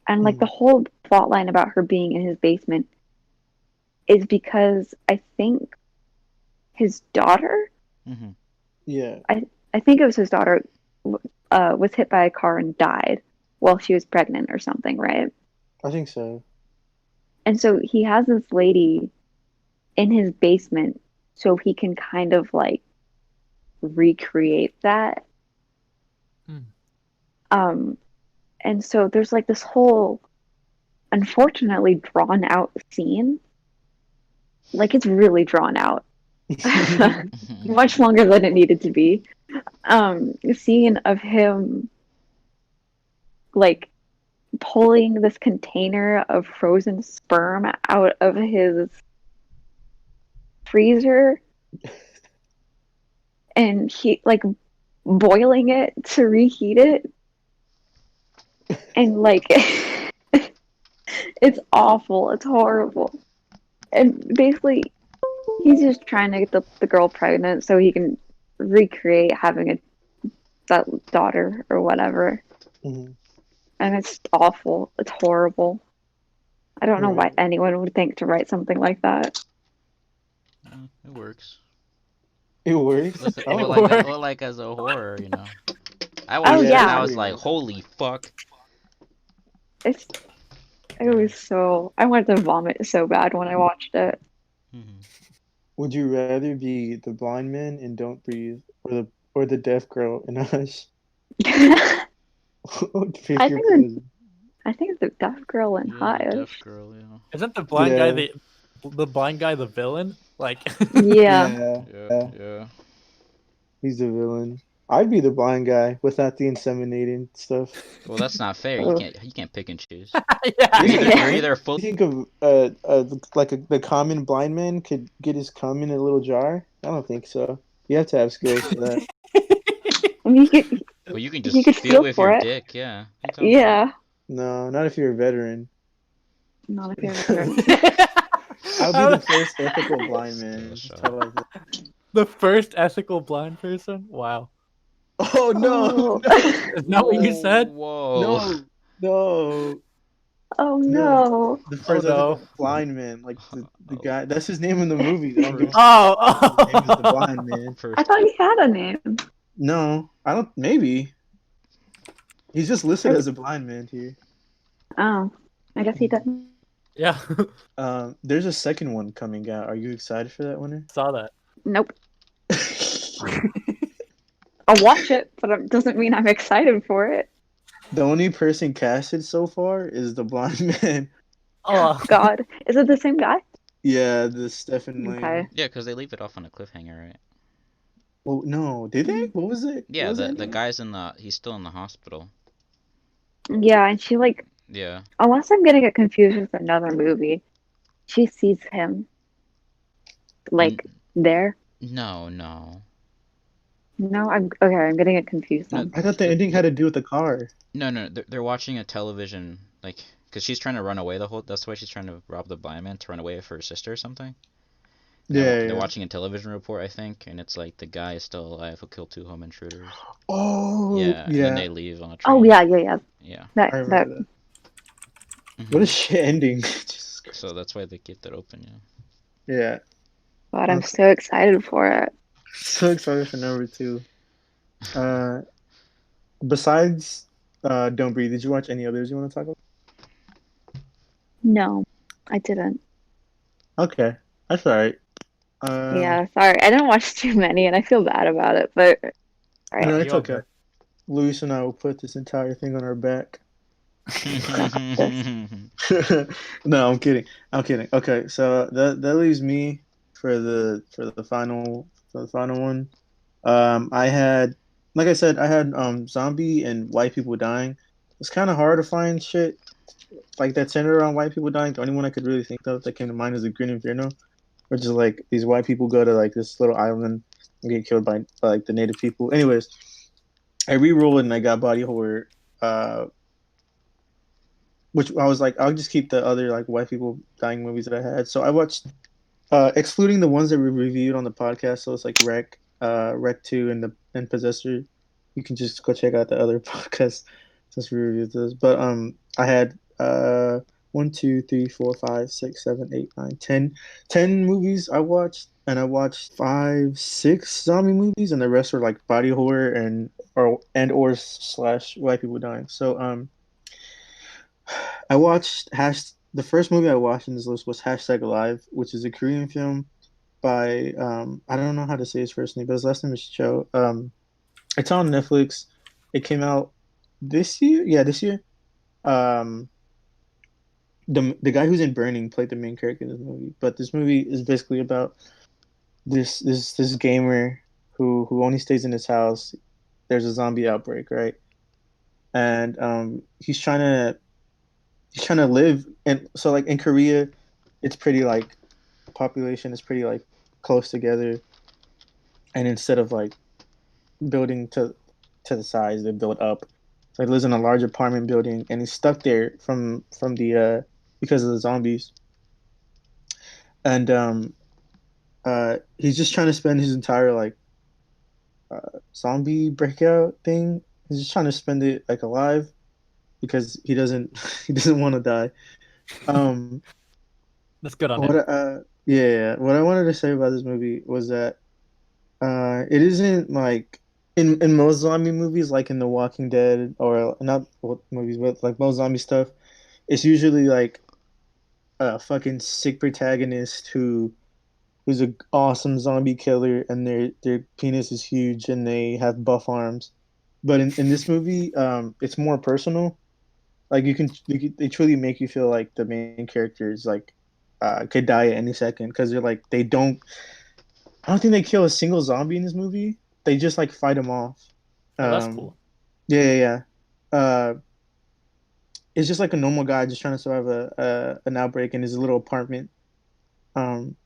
And like the whole plot line about her being in his basement is because I think his daughter, Mhm. Yeah. I think it was his daughter, was hit by a car and died while she was pregnant or something, right? I think so. And so he has this lady in his basement so he can kind of like recreate that. Hmm. And so there's like this whole unfortunately drawn out scene. Like it's really drawn out. Much longer than it needed to be. Scene of him like pulling this container of frozen sperm out of his freezer and he like boiling it to reheat it and like it's awful, it's horrible. And basically he's just trying to get the girl pregnant so he can recreate having that daughter or whatever. Mhm. And it's awful. It's horrible. I don't know why Right. anyone would think to write something like that. It works. It works. Or Oh. like as a horror, you know. I Oh, watched it and yeah. I was like, holy fuck. It was so. I wanted to vomit so bad when I watched it. Mhm. Would you rather be the blind man in Don't Breathe or the deaf girl in Hush? I Pick your think poison. I think the deaf girl in Yeah, the deaf Hush. girl, yeah. Isn't the blind guy Yeah. the blind guy the villain? Like Yeah. Yeah. He's the villain. I'd be the blind guy without the inseminating stuff. Well, that's not fair. Ugh. You can't pick and choose. yeah. You're either full. You think of the common blind man could get his cum in a little jar? I don't think so. You have to have skills for that. I mean, Well, you can he just could feel feel with for your it. dick, yeah. What are you talking about? Yeah. No, not if you're a veteran. Not if you're better. I'll be the first ethical blind man. Still Just shot. tell like that. The first ethical blind person? Wow. Oh no! Oh. No! Is that what you said? Whoa. No! Oh No, no. the first I think no. was Blind Man. Like the guy. That's his name in the movie. They don't give us Oh, his name is the Blind Man. First, I thought he had a name. No, I don't. Maybe he's just listed I- as a blind man here. Oh, I guess he doesn't. yeah. There's a second one coming out. Are you excited for that one? Saw that. Nope. I'll watch it, but it doesn't mean I'm excited for it. The only person casted so far is the blind man. Oh, God, is it the same guy? Yeah, the Stephen Okay. Lang. yeah, because they leave it off on a cliffhanger, right? Well, no, did they? What was it? What Yeah, was that the name? guy's he's still in the hospital. Yeah, and she like, Yeah. unless I'm getting it confused with another movie, she sees him N- like there. no, no. No, I'm okay. I'm getting it confused No, then. I thought the ending had to do with the car. no, they're watching a television, like, because she's trying to run away the whole. That's why she's trying to rob the blind man to run away with her sister or something. And Yeah, they're yeah. watching a television report, I think, and it's like the guy is still alive who killed 2 home intruders. Oh, Yeah, and then yeah. they leave on a Oh train. yeah, yeah, yeah. Yeah. That I that remember that. What a Mhm. shit ending. Jesus Christ. So that's why they keep it open, yeah. Yeah. God, I'm Okay. so excited for it. So excited for number two. Uh, besides Don't Breathe, did you watch any others you want to talk about? No, I didn't. Okay, that's all right. Yeah, sorry. I didn't watch too many and I feel bad about it, but all No, right. it's you're okay. good. Luis and I will put this entire thing on our back. This. No, I'm kidding. I'm kidding. Okay, so that leaves me for the final one. I had, like I said, I had zombie and white people dying. It's kind of hard to find shit like that centered around white people dying. The only one I could really think of that came to mind is the Green Inferno, which is like these white people go to like this little island and get killed by like the native people. Anyways, I re-rolled it and I got body horror. Uh, which I was like, I'll just keep the other like white people dying movies that I had. So I watched, excluding the ones that we reviewed on the podcast. So it's like Wreck 2, and Possessor. You can just go check out the other podcast since we reviewed this. But I had 1, 2, 3, 4, 5, 6, 7, 8, 9, 10 movies I watched, and I watched 5, 6 zombie movies, and the rest were like body horror or slash white people dying. So I watched the first movie I watched in this list was Hashtag Alive, which is a Korean film by I don't know how to say his first name, but his last name is Cho. It's on Netflix. It came out this year. Yeah, this year. Um, the guy who's in Burning played the main character in this movie, but this movie is basically about this gamer who only stays in his house. There's a zombie outbreak, right? And he's trying to live, and so like in Korea, it's pretty like population is pretty like close together, and instead of like building to the size, they build up. So he lives in a large apartment building, and he's stuck there from the because of the zombies, and he's just trying to spend his entire like zombie breakout thing. He's just trying to spend it like alive because he doesn't he doesn't want to die. Um, That's good on what him. yeah, what I wanted to say about this movie was that it isn't like in most zombie movies, like in The Walking Dead, or not what movies, but like most zombie stuff. It's usually like a fucking sick protagonist who's a awesome zombie killer, and their penis is huge and they have buff arms. But in this movie, it's more personal. Like they truly make you feel like the main character is like could die at any second because they're like they don't. I don't think they kill a single zombie in this movie. They just like fight them off. Oh, that's Um, cool. yeah, yeah, yeah. It's just like a normal guy just trying to survive an outbreak in his little apartment. Um,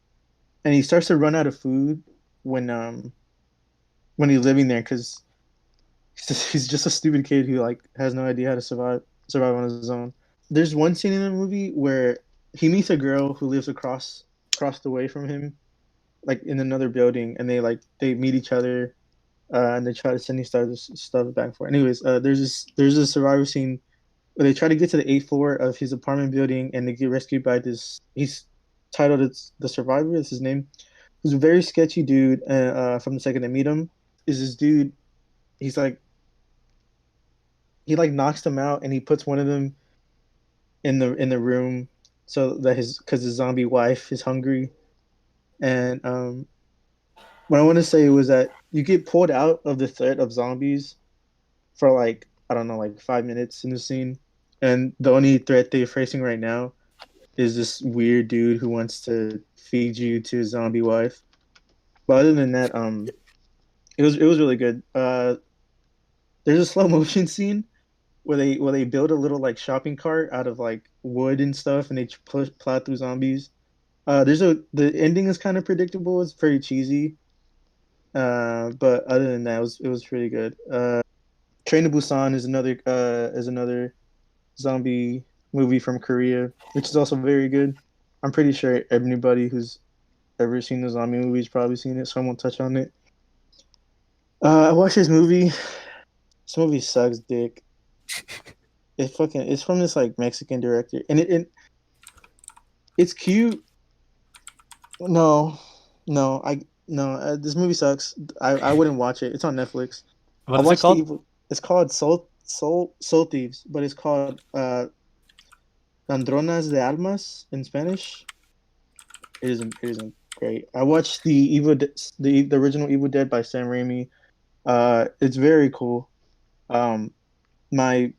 and he starts to run out of food when um when he's living there because he's just a stupid kid who like has no idea how to survive on his own. There's one scene in the movie where he meets a girl who lives across the way from him, like in another building, and they meet each other, and they try to send each other stuff back and forth. Anyways, there's this survivor scene they try to get to the 8th floor of his apartment building, and they get rescued by this. He's titled it's the Survivor. Is his name? Who's a very sketchy dude. From the second they meet him, is this dude. He's like he like knocks them out, and he puts one of them in the room so that his zombie wife is hungry. And what I want to say was that you get pulled out of the threat of zombies for like I don't know, like 5 minutes in the scene, and the only threat they're facing right now is this weird dude who wants to feed you to his zombie wife. But other than that, it was really good. There's a slow motion scene where they build a little like shopping cart out of like wood and stuff, and they plow through zombies. The ending is kind of predictable. It's pretty cheesy. But other than that, it was pretty good. Train to Busan is another zombie movie from Korea, which is also very good. I'm pretty sure everybody who's ever seen the zombie movie's probably seen it, so I won't touch on it. I watched this movie. This movie sucks dick. It's from this like Mexican director, and it's cute. No, no, this movie sucks. I wouldn't watch it. It's on Netflix. I What is it watched the called? evil. It's called Soul Thieves, but it's called Ladronas de Almas in Spanish. It isn't great. I watched the original Evil Dead by Sam Raimi. It's very cool. Um, my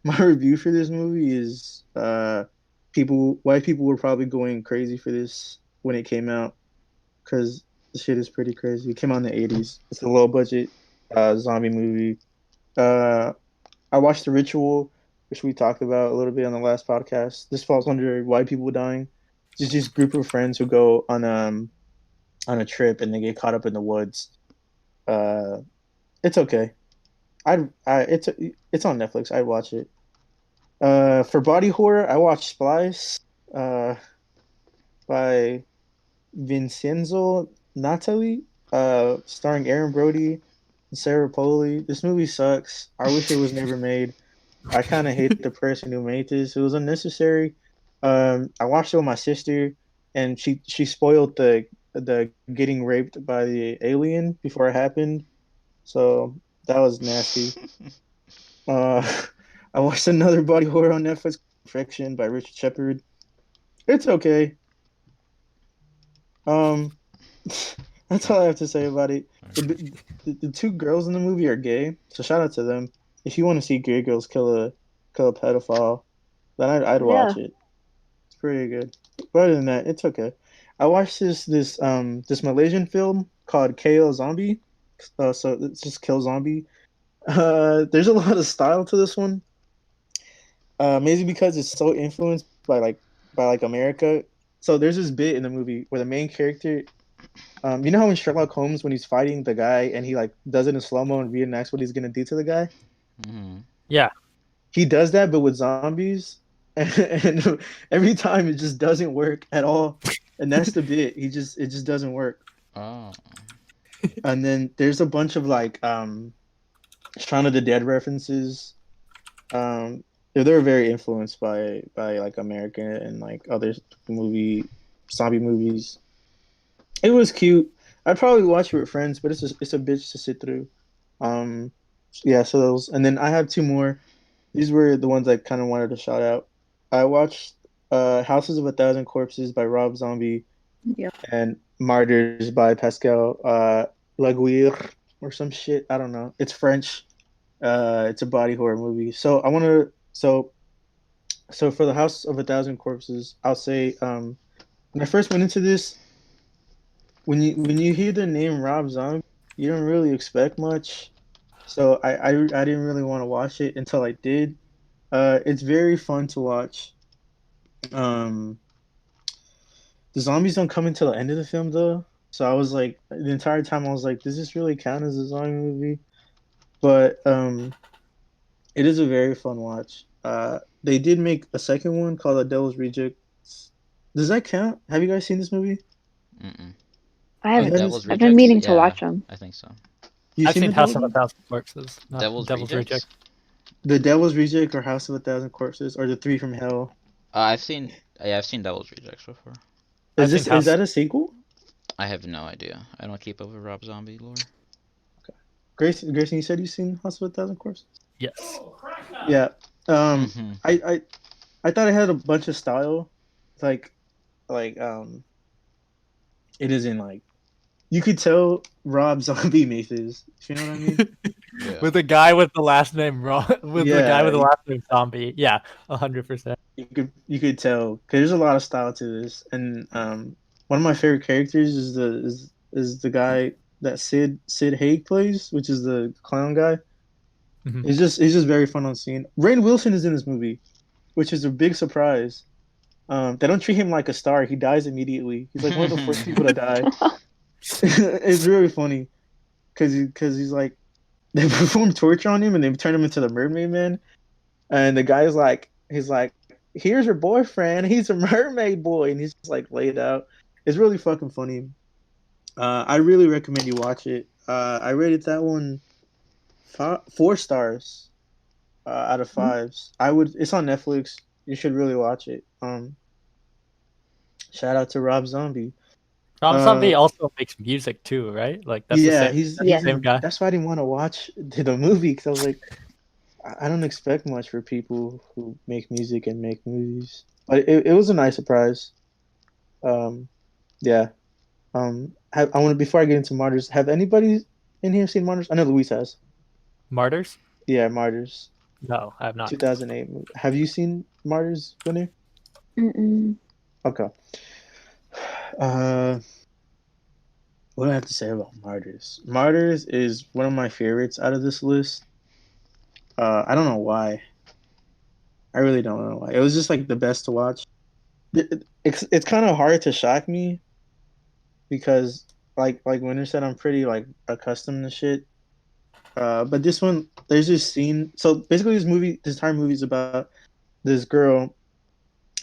my review for this movie is white people were probably going crazy for this when it came out because the shit is pretty crazy. It came out in the 80s. It's a low budget zombie movie. Uh, I watched The Ritual, which we talked about a little bit on the last podcast. This falls under white people dying. It's just a group of friends who go on a trip and they get caught up in the woods. Uh, it's okay. It's on Netflix. I'd watch it. For body horror, I watched Splice, by Vincenzo Natali, starring Aaron Brody and Sarah Poli. This movie sucks. I wish it was never made. I kind of hate the person who made this. It was unnecessary. I watched it with my sister, and she spoiled the getting raped by the alien before it happened. So that was nasty. Uh, I watched another body horror on Netflix, Perfection by Richard Shepard. It's okay. Um, that's all I have to say about it. The two girls in the movie are gay, so shout out to them. If you want to see gay girls kill a pedophile, then I'd watch it. It's pretty good. But other than that, it's okay. I watched this Malaysian film called KO Zombie. So it's just Kill Zombie. There's a lot of style to this one. Maybe because it's so influenced by America. So there's this bit in the movie where the main character, you know how in Sherlock Holmes when he's fighting the guy and he like does it in slow mo and reenacts what he's gonna do to the guy. Mm-hmm. Yeah. He does that, but with zombies, and every time it just doesn't work at all. And that's the bit. It just doesn't work. Oh. And then there's a bunch of like Shaun of the Dead references. They're very influenced by like American and like other zombie movies. It was cute. I'd probably watch it with friends, but it's a bitch to sit through. Yeah. So those, and then I have two more. These were the ones I kind of wanted to shout out. I watched Houses of a Thousand Corpses by Rob Zombie Yep. and Martyrs by Pascal Laguerre or some shit. I don't know. It's French. It's a body horror movie. So I want to. So for the House of a Thousand Corpses, I'll say when I first went into this, when you hear the name Rob Zombie, you don't really expect much. So I didn't really want to watch it until I did. It's very fun to watch. Um, the zombies don't come until the end of the film though. So I was like, the entire time I was like, does this really count as a zombie movie? But it is a very fun watch. They did make a second one called The Devil's Rejects. Does that count? Have you guys seen this movie? Mm-mm. I Oh, haven't. that Devil's is, I've been Rejects? meaning to Yeah, watch them. I think so. you I've seen seen the House of a Devil's? Thousand Corpses, not Devil's Devil's Rejects? Reject. The Devil's Reject or House of a Thousand Corpses or The Three from Hell. I've seen Devil's Rejects before. I think Is that a sequel? I have no idea. I don't keep up with Rob Zombie lore. Grayson, you said you've seen House of a Thousand Corpses? Yes. Yeah. Mm-hmm. I thought it had a bunch of style, like it isn't like you could tell Rob Zombie made this. You know what I mean? Yeah. With the guy with the last name with the guy Yeah, with the last name Zombie. Yeah, 100%. you could tell because there's a lot of style to this, and one of my favorite characters is the guy that Sid Haig plays, which is the clown guy. Mhm. It's just very fun on scene. Rainn Wilson is in this movie, which is a big surprise. They don't treat him like a star. He dies immediately. He's like one of the first people to die. It's really funny because he's like they perform torture on him and they turn him into the Mermaid Man. And the guy's like he's like, here's your boyfriend. He's a mermaid boy, and he's just like laid out. It's really fucking funny. I really recommend you watch it. I rated that one 4 stars out of 5s. I would. It's on Netflix. You should really watch it. Shout out to Rob Zombie. Rob Zombie also makes music too, right? Like that's Yeah, the same guy. That's why I didn't want to watch the movie because I was like, I don't expect much for people who make music and make movies. But it was a nice surprise. Yeah. I want to before I get into Martyrs. Have anybody in here seen Martyrs? I know Luis has. Martyrs? Yeah, Martyrs. No, I have not. 2008. Have you seen Martyrs, Winnie? Mm-mm. Okay. What do I have to say about Martyrs? Martyrs is one of my favorites out of this list. I don't know why. I really don't know why. It was just like the best to watch. It's kind of hard to shock me because like Winter said, I'm pretty like accustomed to shit. But this one, there's this scene. So basically, this entire movie is about this girl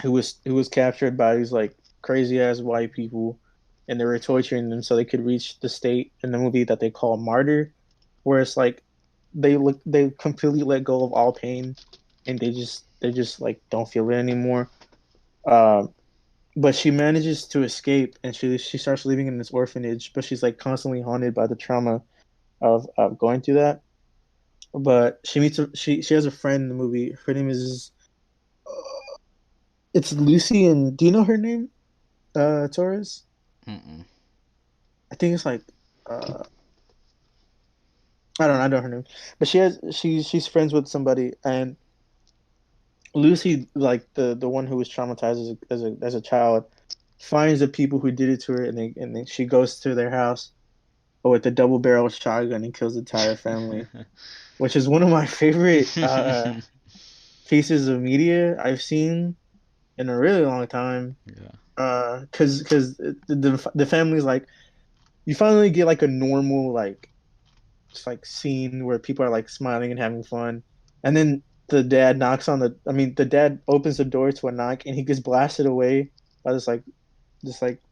who was captured by these like crazy ass white people, and they were torturing them so they could reach the state in the movie that they call martyr, where it's like they completely let go of all pain, and they just like don't feel it anymore. But she manages to escape, and she starts living in this orphanage, but she's like constantly haunted by the trauma of going through that. But she has a friend in the movie. Her name is it's Lucy, and do you know her name? Torres. Mm-mm. I think it's like I don't know her name, but she's friends with somebody, and Lucy, like the one who was traumatized as a child, finds the people who did it to her, and then she goes to their house with a double barrel shotgun and kills the entire family, which is one of my favorite pieces of media I've seen in a really long time. Yeah. Because the family's like you finally get like a normal like just like scene where people are like smiling and having fun, and then the dad knocks on the dad opens the door to a knock and he gets blasted away by this like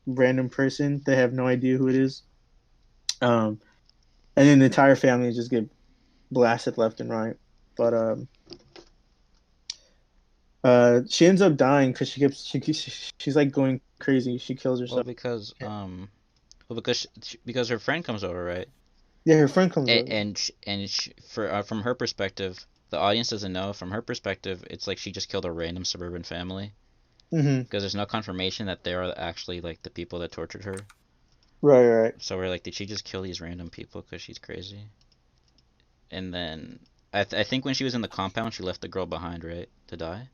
random person. They have no idea who it is. And then the entire family just get blasted left and right. But she ends up dying because she's like going crazy. She kills Well, herself. because her friend comes over, right? Yeah, her friend comes over. For from her perspective, the audience doesn't know. From her perspective, it's like she just killed a random suburban family Mm-hmm. because there's no confirmation that they are actually like the people that tortured her. Right. So we're like, did she just kill these random people because she's crazy? And then I think when she was in the compound, she left the girl behind, right, to die.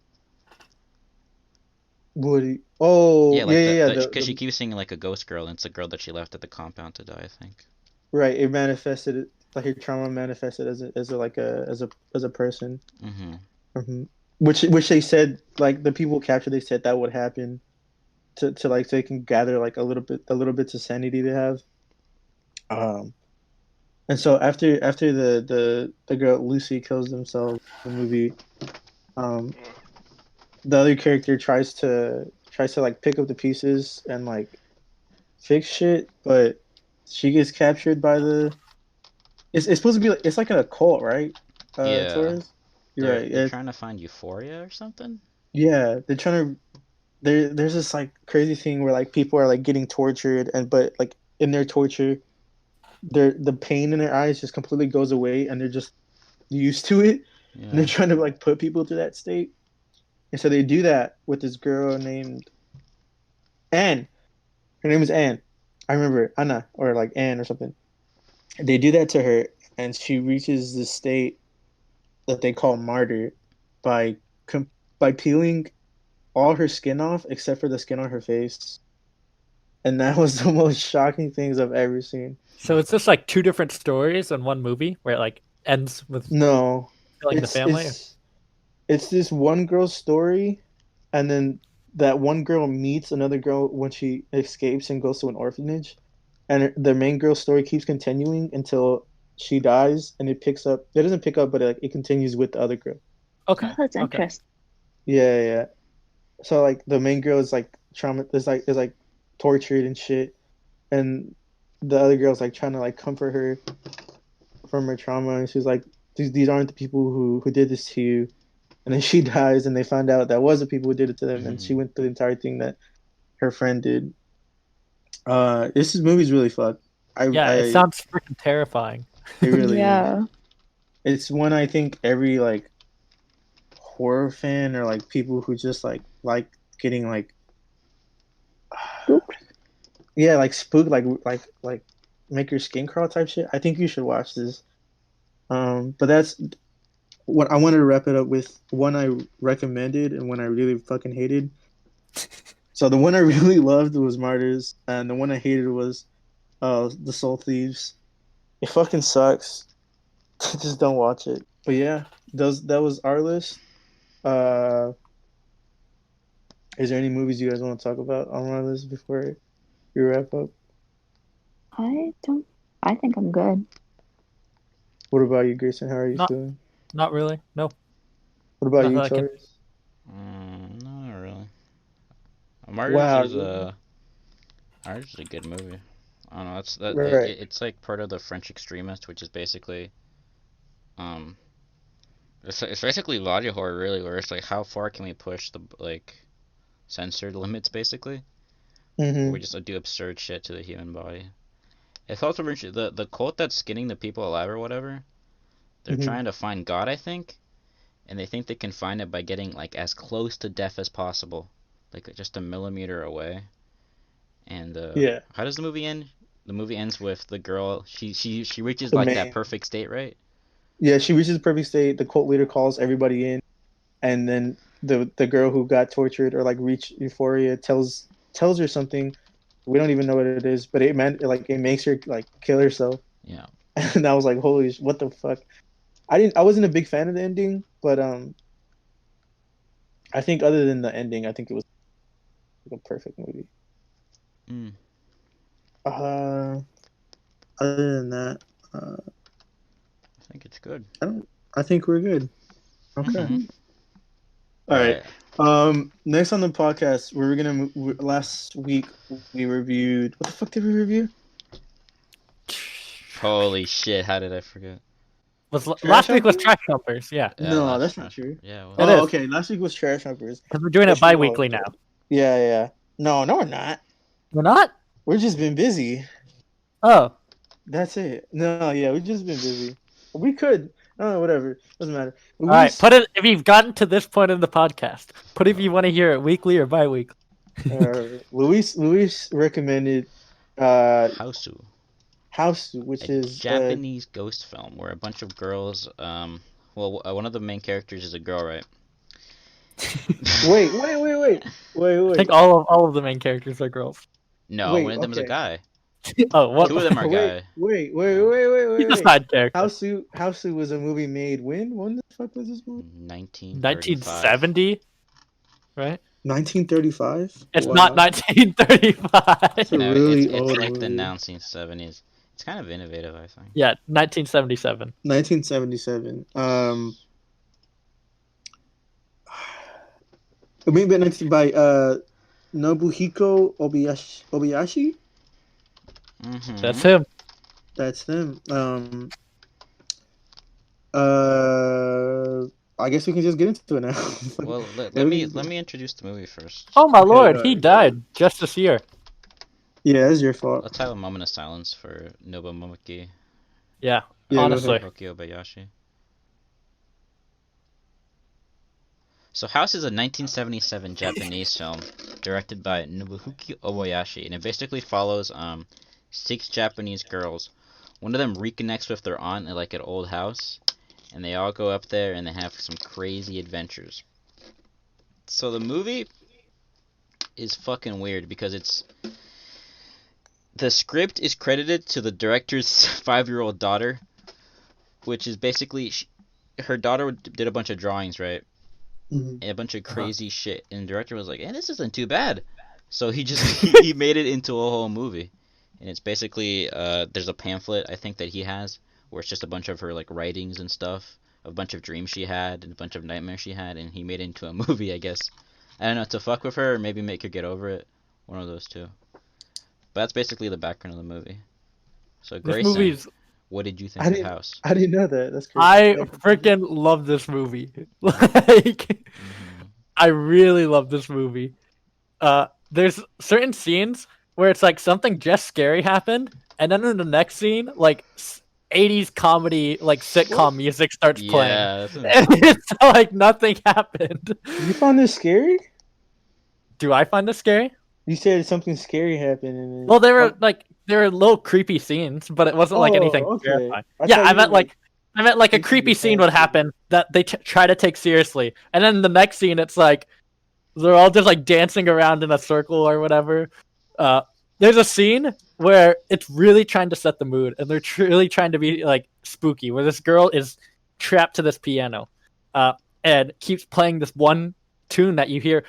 Woody. Oh, Yeah, like yeah. because she keeps seeing like a ghost girl, and it's a girl that she left at the compound to die, I think. Right. It manifested like her trauma manifested as a person. Mm-hmm. Mm-hmm. Which they said like the people captured. They said that would happen to like so they can gather like a little bit of sanity they have. And so after the girl Lucy kills themselves in the movie, um, the other character tries to like pick up the pieces and like fix shit, but she gets captured by the. It's supposed to be like it's like an occult, right? Yeah. Torres. You're right. They're trying to find euphoria or something. Yeah, they're trying to. There's this like crazy thing where like people are like getting tortured, but like in their torture, the pain in their eyes just completely goes away, and they're just used to it, and they're Yeah. trying to like put people through that state. And so they do that with this girl named Anne. Her name is Anne. I remember Anna or like Anne or something. They do that to her, and she reaches this state that they call martyr by by peeling all her skin off except for the skin on her face. And that was the most shocking things I've ever seen. So it's just like two different stories in one movie where it like ends with No, killing the it's family. it's this one girl's story, and then that one girl meets another girl when she escapes and goes to an orphanage, and the main girl's story keeps continuing until she dies, and it picks up. It doesn't pick up, but it continues with the other girl. Okay. Oh, that's Okay. interesting. Yeah, yeah. So like the main girl is like is like tortured and shit, and the other girl's like trying to like comfort her from her trauma, and she's like, these aren't the people who did this to you. And then she dies, and they find out that was the people who did it to them, and she went through the entire thing that her friend did. This movie's really fucked. Yeah, it sounds freaking terrifying. It really is. Yeah. It's one I think every like horror fan or like people who just like getting like Spooked. yeah, like spook, like make your skin crawl type shit. I think you should watch this. But that's what I wanted to wrap it up with. One I recommended and one I really fucking hated. So the one I really loved was Martyrs, and the one I hated was The Soul Thieves. It fucking sucks. Just don't watch it. But yeah, that was our list. Is there any movies you guys want to talk about on our list before we wrap up? I think I'm good. What about you, Grayson? How are you Not- feeling? Not really. No. What about Nothing you, I can- Charles? No, not really. Martyrs Wow, is really? Martyrs is a good movie. I don't know. It's that Right. it's like part of the French extremist, which is basically, it's basically body horror really, where it's like how far can we push the like censored limits basically, where Mm-hmm. we just do absurd shit to the human body. It's also the cult that's skinning the people alive or whatever. They're Mhm. trying to find God, I think, and they think they can find it by getting like as close to death as possible, like just a millimeter away. And Yeah. how does the movie end? The movie ends with the girl. She reaches The like main- that perfect state, right? Yeah, she reaches the perfect state. The cult leader calls everybody in, and then the girl who got tortured or like reached euphoria tells her something. We don't even know what it is, but it makes her like kill herself. Yeah. And I was like, holy, what the fuck? I wasn't a big fan of the ending, but I think other than the ending, I think it was like a perfect movie. Mm. Other than that, I think it's good. I think we're good. Okay. Mhm. All right. Next on the podcast, last week we reviewed. What the fuck did we review? Holy shit! How did I forget? Last week was Humpers? Trash Humpers, yeah. No, that's not true. Yeah. It Well, is. Okay. Last week was Trash Humpers. Because we're doing it Yes, we bi-weekly will. now. Yeah. No, we're not. We're not? We've just been busy. Oh. That's it. No, yeah, we've just been busy. We could. No, whatever. Doesn't matter. All right, put it if you've gotten to this point in the podcast. Put if you want to hear it weekly or bi-weekly. Luis recommended Hasu, Hasu, which a is Japanese ghost film where a bunch of girls. One of the main characters is a girl, right? Wait. I think all of the main characters are girls. No, Wait, one of them is a okay. guy. Oh, what? Two of them are guy. Wait. He's a side character. Hasu was a movie made when? When the fuck was this movie? 1935. 1970, right? 1935. It's Wow. not 1935. It's a No, really it's old like the movie. 1970s. It's kind of innovative, I think. Yeah, 1977. 1977. Made by Nobuhiko Obayashi. Mm-hmm. That's him. That's them. I I guess we can just get into it now. Well, let What me is let it? me introduce the movie first. Oh my Okay, lord, go he ahead. died just this year. Yeah, it's your fault. Let's have a moment of silence for Nobumoki Yeah, Yeah, go honestly. ahead. Okiobayashi. So House is a 1977 Japanese film directed by Nobuhiko Obayashi, and it basically follows 6 Japanese girls. One of them reconnects with their aunt at like an old house, and they all go up there and they have some crazy adventures. So the movie is fucking weird because the script is credited to the director's 5-year-old daughter, which is basically her daughter did a bunch of drawings, right? Mhm. And a bunch of Uh-huh. crazy shit, and the director was like, "Hey, this isn't too bad." So he made it into a whole movie, and it's basically there's a pamphlet I think that he has where it's just a bunch of her like writings and stuff, a bunch of dreams she had and a bunch of nightmares she had, and he made it into a movie, I guess. I don't know, to fuck with her or maybe make her get over it, one of those two. But that's basically the background of the movie. So This Grayson, movie's what did you I think of didn't. House? I didn't know that. That's crazy. I Like, freaking love this movie. Like Mm-hmm. I really love this movie. There's certain scenes where it's like something just scary happened, and then in the next scene, like 80s comedy, like what? sitcom music starts playing, Yeah, that's and it's like nothing happened. You found this scary? Do I find this scary? You said something scary happened, and then. Well, Oh, there were little creepy scenes, but it wasn't like anything okay. terrifying. I Yeah, thought you were like I meant like a thinking creepy it scene would faster. happen that they try to take seriously, and then the next scene it's like they're all just like dancing around in a circle or whatever. Uh, there's a scene where it's really trying to set the mood, and they're really trying to be like spooky, where this girl is trapped to this piano, and keeps playing this one tune that you hear.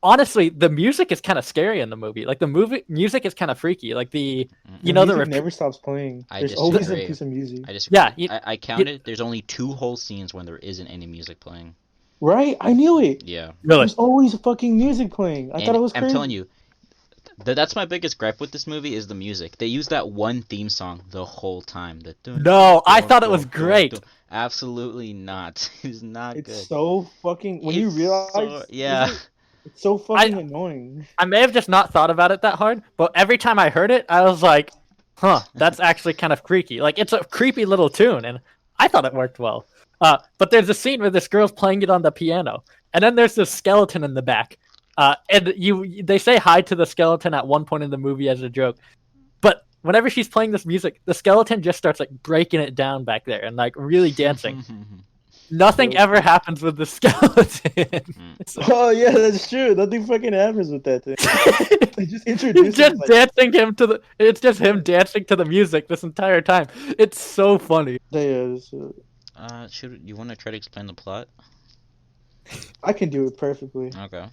Honestly, the music is kind of scary in the movie. Like the movie music is kind of freaky. Like the The you know the music never stops playing. I There's always a disagree. piece of music. I disagree. yeah I counted. There's only 2 whole scenes when there isn't any music playing. Right? I knew it. Yeah, really There's always fucking music playing. I thought and it was I'm crazy. telling you, that's my biggest gripe with this movie is the music. They use that one theme song the whole time. The dun, no, I dun, thought it dun, was dun, great. dun. Absolutely not. It's not It's good. so fucking. When you It's realize, so yeah. it's so fucking annoying. I may have just not thought about it that hard, but every time I heard it, I was like, "Huh, that's actually kind of freaky." Like it's a creepy little tune, and I thought it worked well. But there's a scene where this girl's playing it on the piano, and then there's this skeleton in the back. And they say hi to the skeleton at one point in the movie as a joke, but whenever she's playing this music, the skeleton just starts like breaking it down back there and like really dancing. Nothing ever happens with the skeleton. Oh yeah, that's true. Nothing fucking happens with that thing. They just introduce He's just it, like, dancing him to the. It's just him dancing to the music this entire time. It's so funny. yeah, Should you want to try to explain the plot? I can do it perfectly. Okay.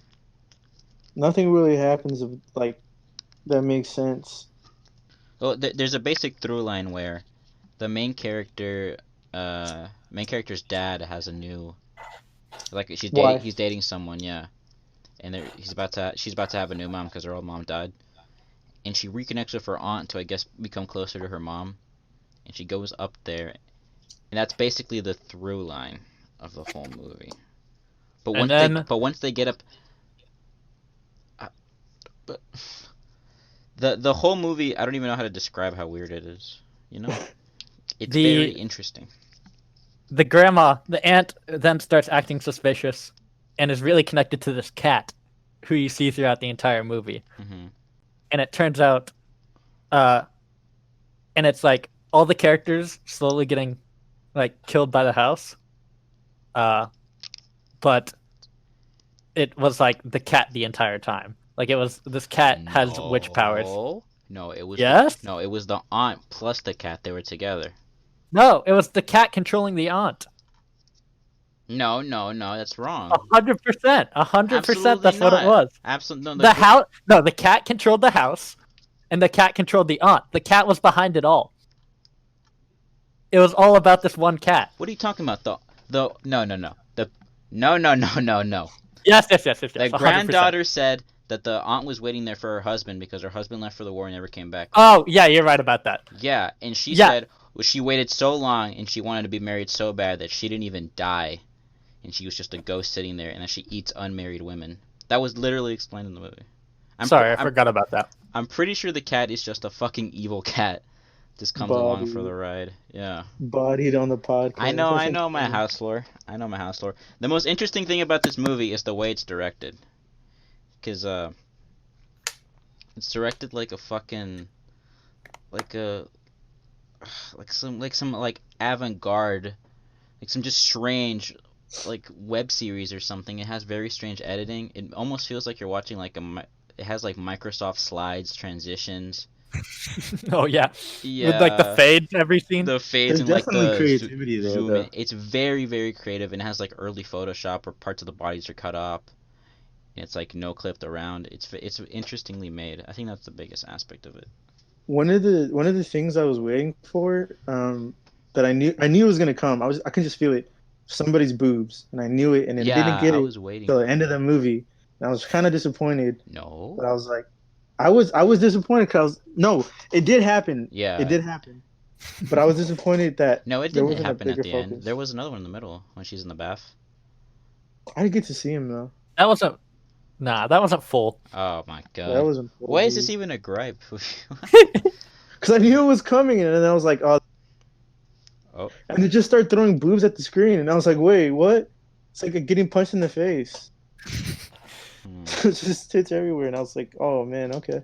Nothing really happens of like that makes sense. Well, there's a basic through line where the main character's dad has a new, like Wife. he's dating someone, yeah, and she's about to have a new mom because her old mom died, and she reconnects with her aunt to I guess become closer to her mom, and she goes up there, and that's basically the through line of the whole movie. But once they get up, but the whole movie, I don't even know how to describe how weird it is. You know, it's very interesting. The aunt, then starts acting suspicious, and is really connected to this cat, who you see throughout the entire movie. Mm-hmm. And it turns out, and it's like all the characters slowly getting like killed by the house. But it was like the cat the entire time. Like it was this cat has witch powers. No, it was Yes? No, it was the aunt plus the cat. They were together. No, it was the cat controlling the aunt. No, that's wrong. 100%. 100%. That's what it was. Absolutely. No, The house. No, the cat controlled the house, and the cat controlled the aunt. The cat was behind it all. It was all about this one cat. What are you talking about? No. No. Yes. The 100%. granddaughter said that the aunt was waiting there for her husband because her husband left for the war and never came back. Oh, yeah, you're right about that. Yeah, and she said she waited so long and she wanted to be married so bad that she didn't even die. and she was just a ghost sitting there, and that she eats unmarried women. That was literally explained in the movie. Sorry, I forgot about that. I'm pretty sure the cat is just a fucking evil cat. Just comes along for the ride. Yeah. Bodied on the podcast. I know my house lore. The most interesting thing about this movie is the way it's directed. Because, it's directed like a fucking... Like some avant-garde... Like some just strange, like, web series or something. It has very strange editing. It almost feels like you're watching like it has like Microsoft slides, transitions. Oh yeah. Yeah. With like the fades every scene. The fades There's and like definitely the creativity there, zoom though. in. It's very, very creative and has like early Photoshop where parts of the bodies are cut up. And it's like no clipped around. It's interestingly made. I think that's the biggest aspect of it. One of the things I was waiting for, that I knew it was gonna come. I could just feel it. Somebody's boobs, and I knew it, and it didn't get I it was waiting till for the end it. of the movie. And I was kind of disappointed. No. But I was like, I was disappointed because no, it did happen. Yeah. It did happen. But I was disappointed that No, it there didn't wasn't happen a at bigger the focus. end. There was another one in the middle when she's in the bath. I didn't get to see him though. That wasn't. Nah, that wasn't full. Oh my god. That wasn't. Why is this even a gripe? Because I knew it was coming, and then I was like, oh. And they just start throwing boobs at the screen, and I was like, wait, what? It's like getting punched in the face. It's just tits everywhere, and I was like, oh man, okay.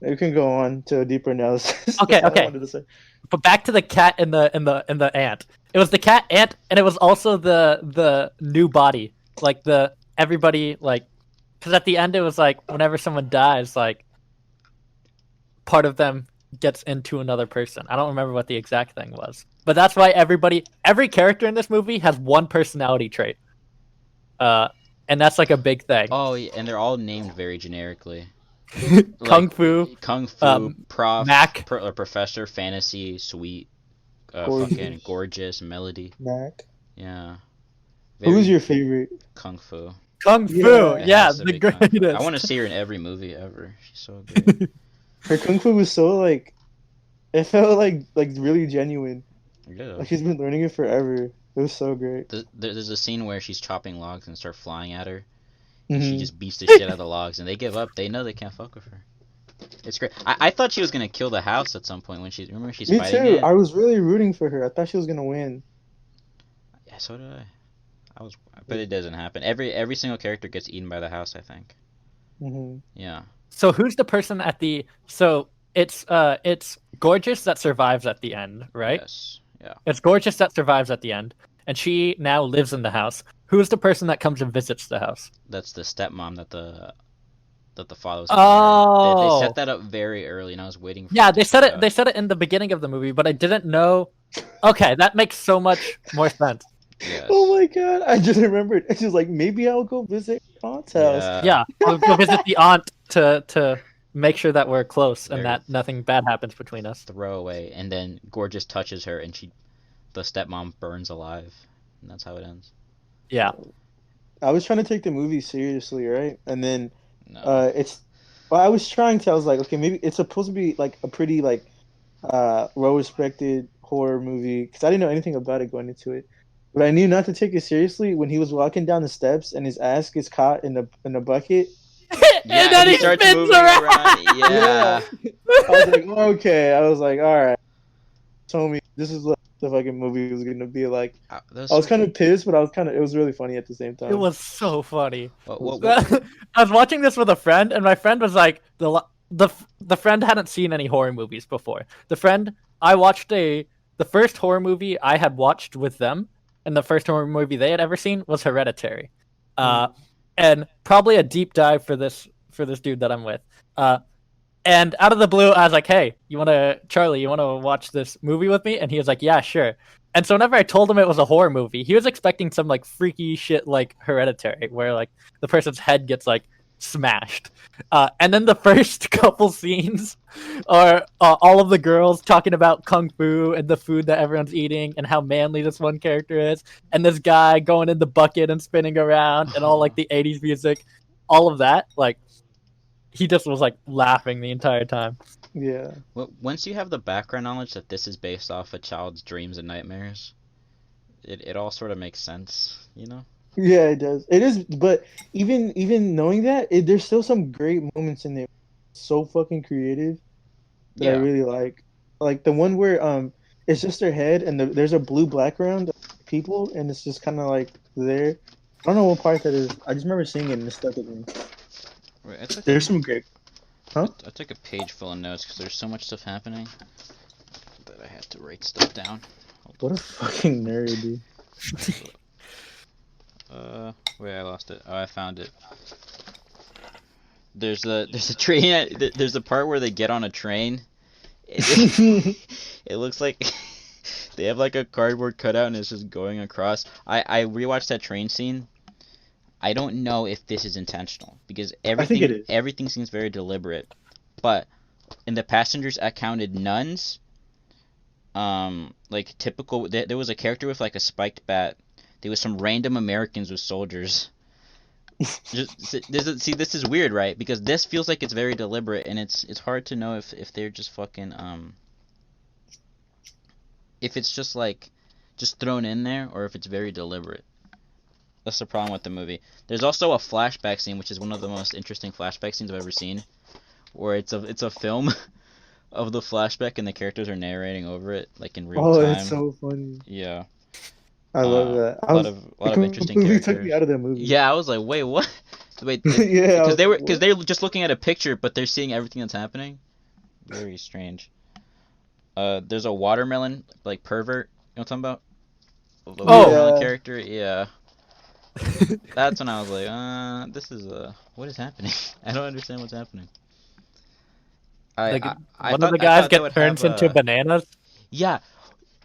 You can go on to a deeper analysis. Okay, That's all I okay. wanted to say. But back to the cat and the ant. It was the cat ant, and it was also the new body. Like everybody like, because at the end it was like whenever someone dies, like part of them gets into another person. I don't remember what the exact thing was, but that's why every character in this movie has one personality trait. And that's like a big thing. Oh, yeah, and they're all named very generically. Kung Fu, Prof, Mac, Professor, Fantasy, Sweet, fucking Gorgeous, Melody. Mac. Yeah. Who's your favorite? Kung Fu. Kung Fu, yeah, the greatest. I want to see her in every movie ever. She's so good. Her Kung Fu was so like, it felt like really genuine. Yeah. Like she's been learning it forever. It was so great. There's a scene where she's chopping logs and start flying at her. Mm-hmm. She just beats the shit out of the logs, and they give up. They know they can't fuck with her. It's great. I thought she was gonna kill the house at some point when remember she's Me fighting too. it? I was really rooting for her. I thought she was gonna win. Yeah, so did I. But it doesn't happen. Every single character gets eaten by the house, I think. Mm-hmm. Yeah. So who's the person at the? So it's Gorgeous that survives at the end, right? Yes. Yeah. It's Gorgeous that survives at the end, and she now lives in the house. Who's the person that comes and visits the house? That's the stepmom that the father was. Oh. They set that up very early, and I was waiting for. Yeah, it to they said come it. out. They said it in the beginning of the movie, but I didn't know. Okay, that makes so much more sense. Yes. Oh my god! I just remembered. It's just like maybe I'll go visit aunt's house. Yeah, I'll go visit the aunt to make sure that we're close and Very- that nothing bad happens between us. Throwaway, and then Gorgeous touches her, and the stepmom burns alive, and that's how it ends. Yeah. I was trying to take the movie seriously, right? And then No. I was trying to. I was like, okay, maybe it's supposed to be like a pretty like well-respected horror movie because I didn't know anything about it going into it. But I knew not to take it seriously when he was walking down the steps and his ass gets caught in the bucket. Yeah, and then he starts spins moving around. Yeah. I was like, okay. I was like, all right. Told me this is what the fucking movie was gonna be like. I was kind of pissed, but it was really funny at the same time. It was so funny. What? I was watching this with a friend, and my friend was like, the friend hadn't seen any horror movies before. I watched the first horror movie I had watched with them, and the first horror movie they had ever seen was Hereditary, and probably a deep dive for this dude that I'm with. And out of the blue, I was like, "Hey, Charlie, you want to watch this movie with me?" And he was like, "Yeah, sure." And so whenever I told him it was a horror movie, he was expecting some like freaky shit like Hereditary, where like the person's head gets like smashed. And then the first couple scenes are all of the girls talking about kung fu and the food that everyone's eating and how manly this one character is, and this guy going in the bucket and spinning around and all like the 80s music, all of that. Like, he just was like laughing the entire time. Yeah. Once you have the background knowledge that this is based off a child's dreams and nightmares, it all sort of makes sense, you know? Yeah, it does. It is, but even knowing that, there's still some great moments in there. So fucking creative that I Yeah. really like. Like the one where it's just their head and there's a blue background of people and it's just kind of like there. I don't know what part that is. I just remember seeing it and it stuck with me. Wait, There's some great. Huh? I took a page full of notes because there's so much stuff happening that I had to write stuff down. What a fucking nerd, dude. Wait, I lost it. Oh, I found it. There's a train. There's a part where they get on a train. It looks like they have like a cardboard cutout and it's just going across. I rewatched that train scene. I don't know if this is intentional because think it is. everything seems very deliberate. But in the passengers, I counted nuns. Like typical. There was a character with like a spiked bat. There was some random Americans with soldiers. See, this is weird, right? Because this feels like it's very deliberate, and it's hard to know if they're just fucking if it's just like just thrown in there or if it's very deliberate. That's the problem with the movie. There's also a flashback scene, which is one of the most interesting flashback scenes I've ever seen, where it's a film of the flashback and the characters are narrating over it like in real time. Oh, it's so funny. Yeah. I love that. A lot of interesting characters. Took me out of the movie. Yeah, I was like, wait, what? Wait, Yeah, because they were just looking at a picture, but they're seeing everything that's happening. Very strange. There's a watermelon like pervert. You know what I'm talking about? The watermelon yeah. character. Yeah. That's when I was like, this is what is happening? I don't understand what's happening. I One thought- of the I guys thought they get would turned have, into bananas. Yeah,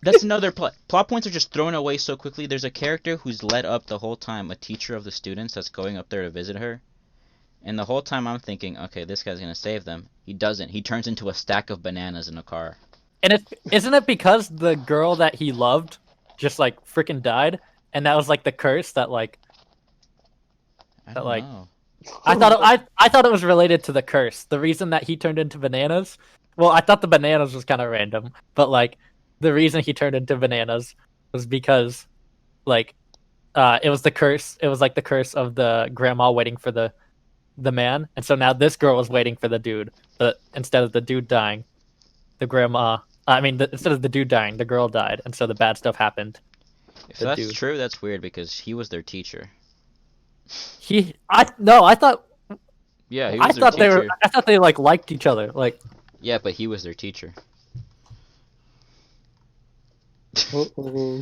that's another plot. Plot points are just thrown away so quickly. There's a character who's led up the whole time, a teacher of the students that's going up there to visit her. And the whole time I'm thinking, okay, this guy's going to save them. He doesn't. He turns into a stack of bananas in a car. And isn't it because the girl that he loved just like freaking died, and that was like the curse that like I That, don't like, know. I thought it was related to the curse. The reason that he turned into bananas. Well, I thought the bananas was kind of random, but like the reason he turned into bananas was because like it was the curse. It was like the curse of the grandma waiting for the man, and so now this girl was waiting for the dude, but instead of the dude dying, the grandma. Instead of the dude dying, the girl died, and so the bad stuff happened. If The that's dude. true, that's weird because he was their teacher. I thought Yeah, he I was their thought they teacher. were. I thought they like liked each other. Like Yeah, but he was their teacher. Uh-oh.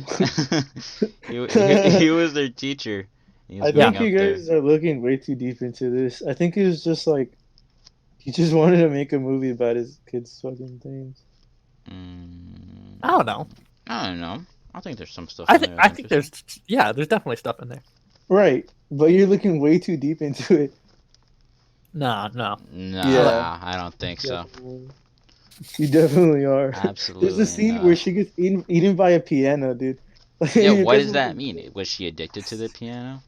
he was their teacher. He was I going think you up there. guys are looking way too deep into this. I think it was just like he just wanted to make a movie about his kids' fucking things. I don't know. I don't know. I think there's some stuff. I in think there I that's think interesting. there's definitely stuff in there. Right, but you're looking way too deep into it. No. Nah, Yeah. I don't think so. You definitely are. Absolutely There's a scene not. where she gets eaten by a piano, dude. Yeah, You what guys does that look- mean? Was she addicted to the piano?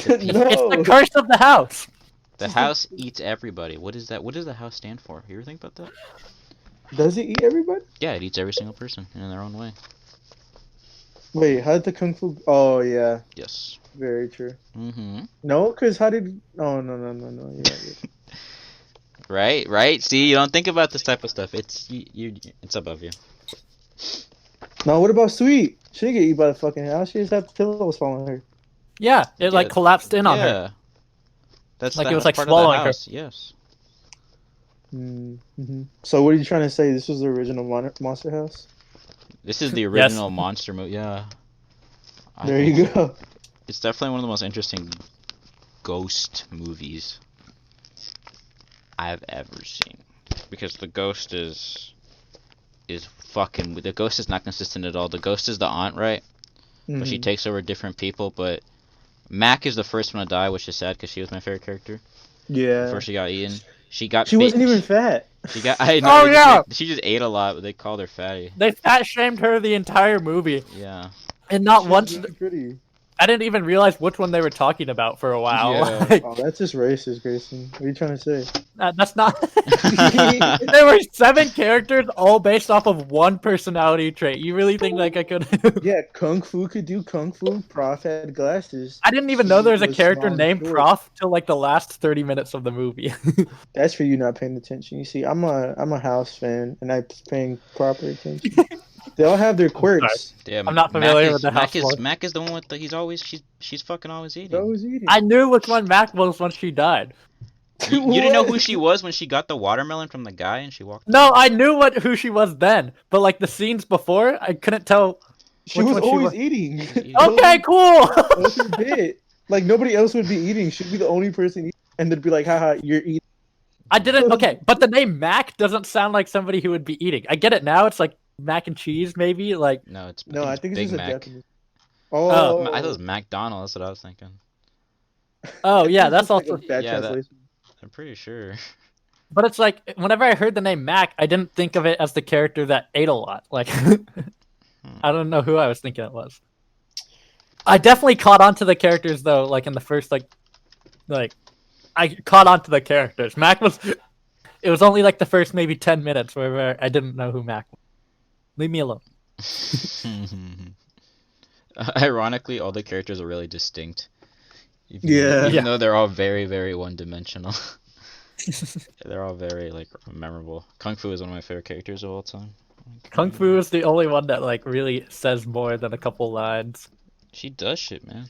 No. It's the curse of the house. The house eats everybody. What is that? What does the house stand for? You ever think about that? Does it eat everybody? Yeah, it eats every single person in their own way. Wait, how did the kung fu? Oh yeah, Yes. very true. Mm-hmm. No, because how did? Oh no. You're right. Right. See, you don't think about this type of stuff. It's it's above you. No, what about Sweet? She didn't get eaten by the fucking house. She just had the pillows falling on her. Yeah, it like Yeah. collapsed in on her. Yeah. That's Like the, it was, that's like, part swallowing of her. the house. Yes. Mm-hmm. So what are you trying to say? This was the original Monster House? This is the Yes. original monster movie. Yeah. I There think you so. go. It's definitely one of the most interesting ghost movies I've ever seen. Because the ghost is fucking. The ghost is not consistent at all. The ghost is the aunt, right? But she Mhm. takes over different people. But Mac is the first one to die, which is sad because she was my favorite character Yeah. before she got eaten. She got. She wasn't even fat. She got. I know. Oh, they yeah! she just ate a lot, but they called her fatty. They fat shamed her the entire movie, Yeah. and not She was once. really pretty. I didn't even realize which one they were talking about for a while. Yeah. Like, Oh, that's just racist, Grayson. What are you trying to say? that's not. There were 7 characters, all based off of one personality trait. You really think like I could? Yeah, Kung Fu could do Kung Fu. Prof had glasses. I didn't even She know there was a was character small and named short. Prof till like the last 30 minutes of the movie. That's for you not paying attention. You see, I'm a House fan, and I'm paying proper attention. They all have their quirks. Yeah, I'm not familiar with the Mac house is lore. Mac is the one with the. He's always she's fucking always eating. They're always eating. I knew which one Mac was when she died. You didn't know who What? she was when she got the watermelon from the guy and she walked. No, I knew who she was then, but like the scenes before, I couldn't tell. She Which was one she always was? eating. eating. Okay, cool. That was her bit. Like nobody else would be eating. She'd be the only person eating, and they'd be like, "Haha, you're eating." I didn't. Okay, but the name Mac doesn't sound like somebody who would be eating. I get it now. It's like mac and cheese, maybe. Like, No, it's No, I think it's Big just a Mac. Japanese. Oh, I thought it was McDonald's. That's what I was thinking. oh yeah, It's that's just like also. a bad Yeah, that- translation. I'm pretty sure. But it's like whenever I heard the name Mac, I didn't think of it as the character that ate a lot. Like, I don't know who I was thinking it was. I definitely caught on to the characters though. Like in the first I caught on to the characters. Mac was. It was only like the first maybe 10 minutes where I didn't know who Mac was. Leave me alone. Ironically, all the characters are really distinct. Yeah. Even though they're all very, very one-dimensional. They're all very like memorable. Kung Fu is one of my favorite characters of all time. Kung Fu is the only one that like really says more than a couple lines. She does shit, man.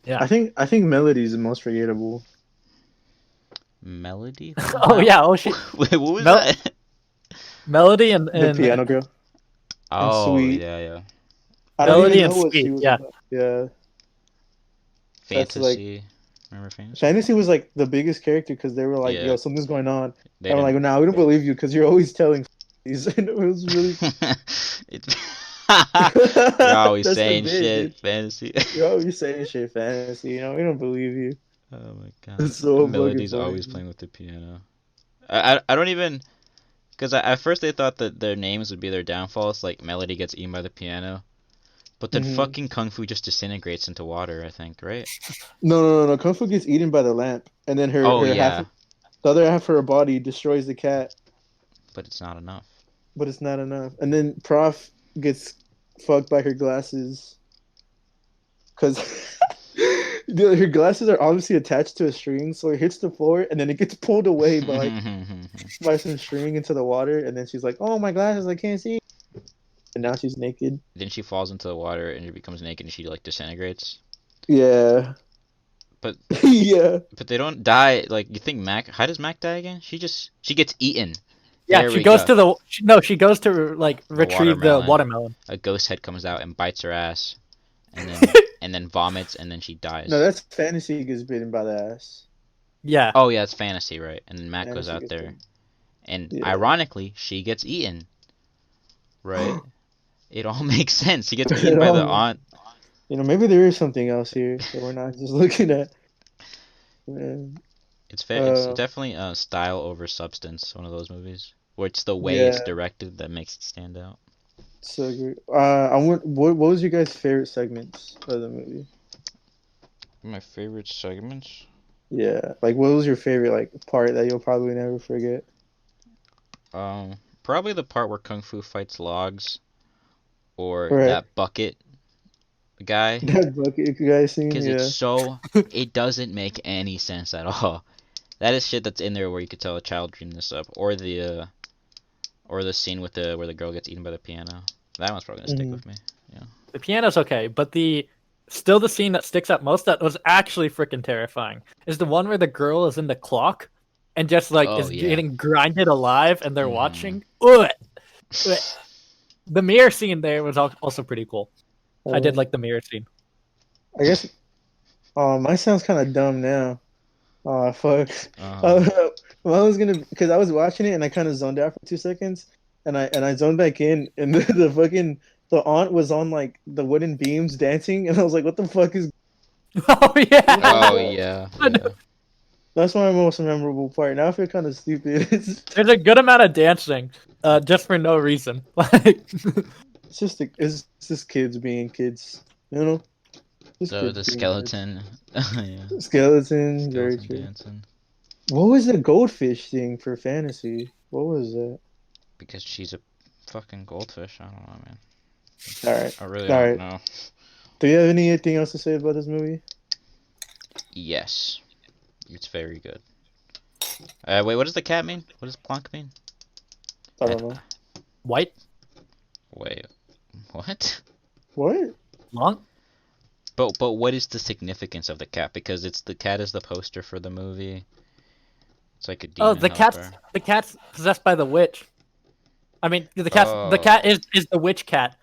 I think Melody is the most forgettable. Melody? Oh yeah, oh she Wait, what was Mel- that? Melody and The piano girl. Oh, Sweet. yeah. I don't Melody even and know what Sweet, she was yeah. about. Yeah. That's like- Fantasy. Remember Fantasy? Fantasy was like the biggest character because they were like, Yeah. "Yo, something's going on." They And I'm like, didn't- "No, we don't believe you because you're always telling." These. And it was really. It's... You're always That's the saying bit, shit, dude. fantasy. Yo, you're saying shit fantasy. You know, we don't believe you. Oh my god. It's so Melody's fucking always funny. playing with the piano. I don't even, because at first they thought that their names would be their downfalls, like Melody gets eaten by the piano, but then Mhm. fucking Kung Fu just disintegrates into water, I think, right? No. Kung Fu gets eaten by the lamp, and then her, Oh her yeah, half, the other half of her body destroys the cat, but it's not enough. but it's not enough. And then Prof gets fucked by her glasses, because her glasses are obviously attached to a string, so it hits the floor, and then it gets pulled away by some string into the water, and then she's like, "Oh, my glasses, I can't see." And now she's naked. Then she falls into the water and she becomes naked and she like disintegrates. Yeah. But Yeah. but they don't die. Like you think Mac? How does Mac die again? She gets eaten. Yeah, There she we goes go. she goes to like retrieve the watermelon. watermelon. A ghost head comes out and bites her ass, and then vomits and then she dies. No, that's fantasy gets bitten by the ass. Yeah. Oh yeah, it's fantasy, right? And then Mac goes Fantasy out gets there, bitten. and Yeah. ironically, she gets eaten. Right? It all makes sense. She gets It eaten by the all- aunt. You know, maybe there is something else here that we're not just looking at. Yeah. It's fair. It's Uh, definitely style over substance. One of those movies where it's the way it's Yeah. directed that makes it stand out. So good. I want. What was your guys' favorite segments of the movie? My favorite segments. Yeah, like what was your favorite like part that you'll probably never forget? Probably the part where Kung Fu fights logs, or Right. that bucket guy. That bucket you guys seen? Because Yeah. it's so, it doesn't make any sense at all. That is shit that's in there where you could tell a child dreamed this up, or the scene with where the girl gets eaten by the piano. That one's probably gonna stick Mhm. with me. The piano's okay, but the scene that sticks out most that was actually freaking terrifying is the one where the girl is in the clock and just like Oh, is yeah. getting grinded alive and they're Mhm. watching. Ugh. The mirror scene there was also pretty cool. I did like the mirror scene. I guess. Mine sounds kind of dumb now. Oh fuck. Uh-huh. Well, I was gonna because I was watching it and I kind of zoned out for 2 seconds, and I zoned back in, and the aunt was on like the wooden beams dancing, and I was like, what the fuck is? Oh yeah. Oh yeah. I know. That's my most memorable part. Now I feel kind of stupid. There's a good amount of dancing, just for no reason. Like, It's just kids being kids, you know. So the skeleton. Yeah. Skeleton, very Skeleton true. dancing. What was the goldfish thing for fantasy? What was that? Because she's a fucking goldfish. I don't know, man. All right. I really All don't right. know. Do you have anything else to say about this movie? Yes. It's very good. Wait, what does the cat mean? What does plonk mean? I don't know. White, Wait, what? What? long. But what is the significance of the cat? Because the cat is the poster for the movie. It's like a demon Oh, helper. the cat's possessed by the witch. I mean, the Oh. cat is the witch cat,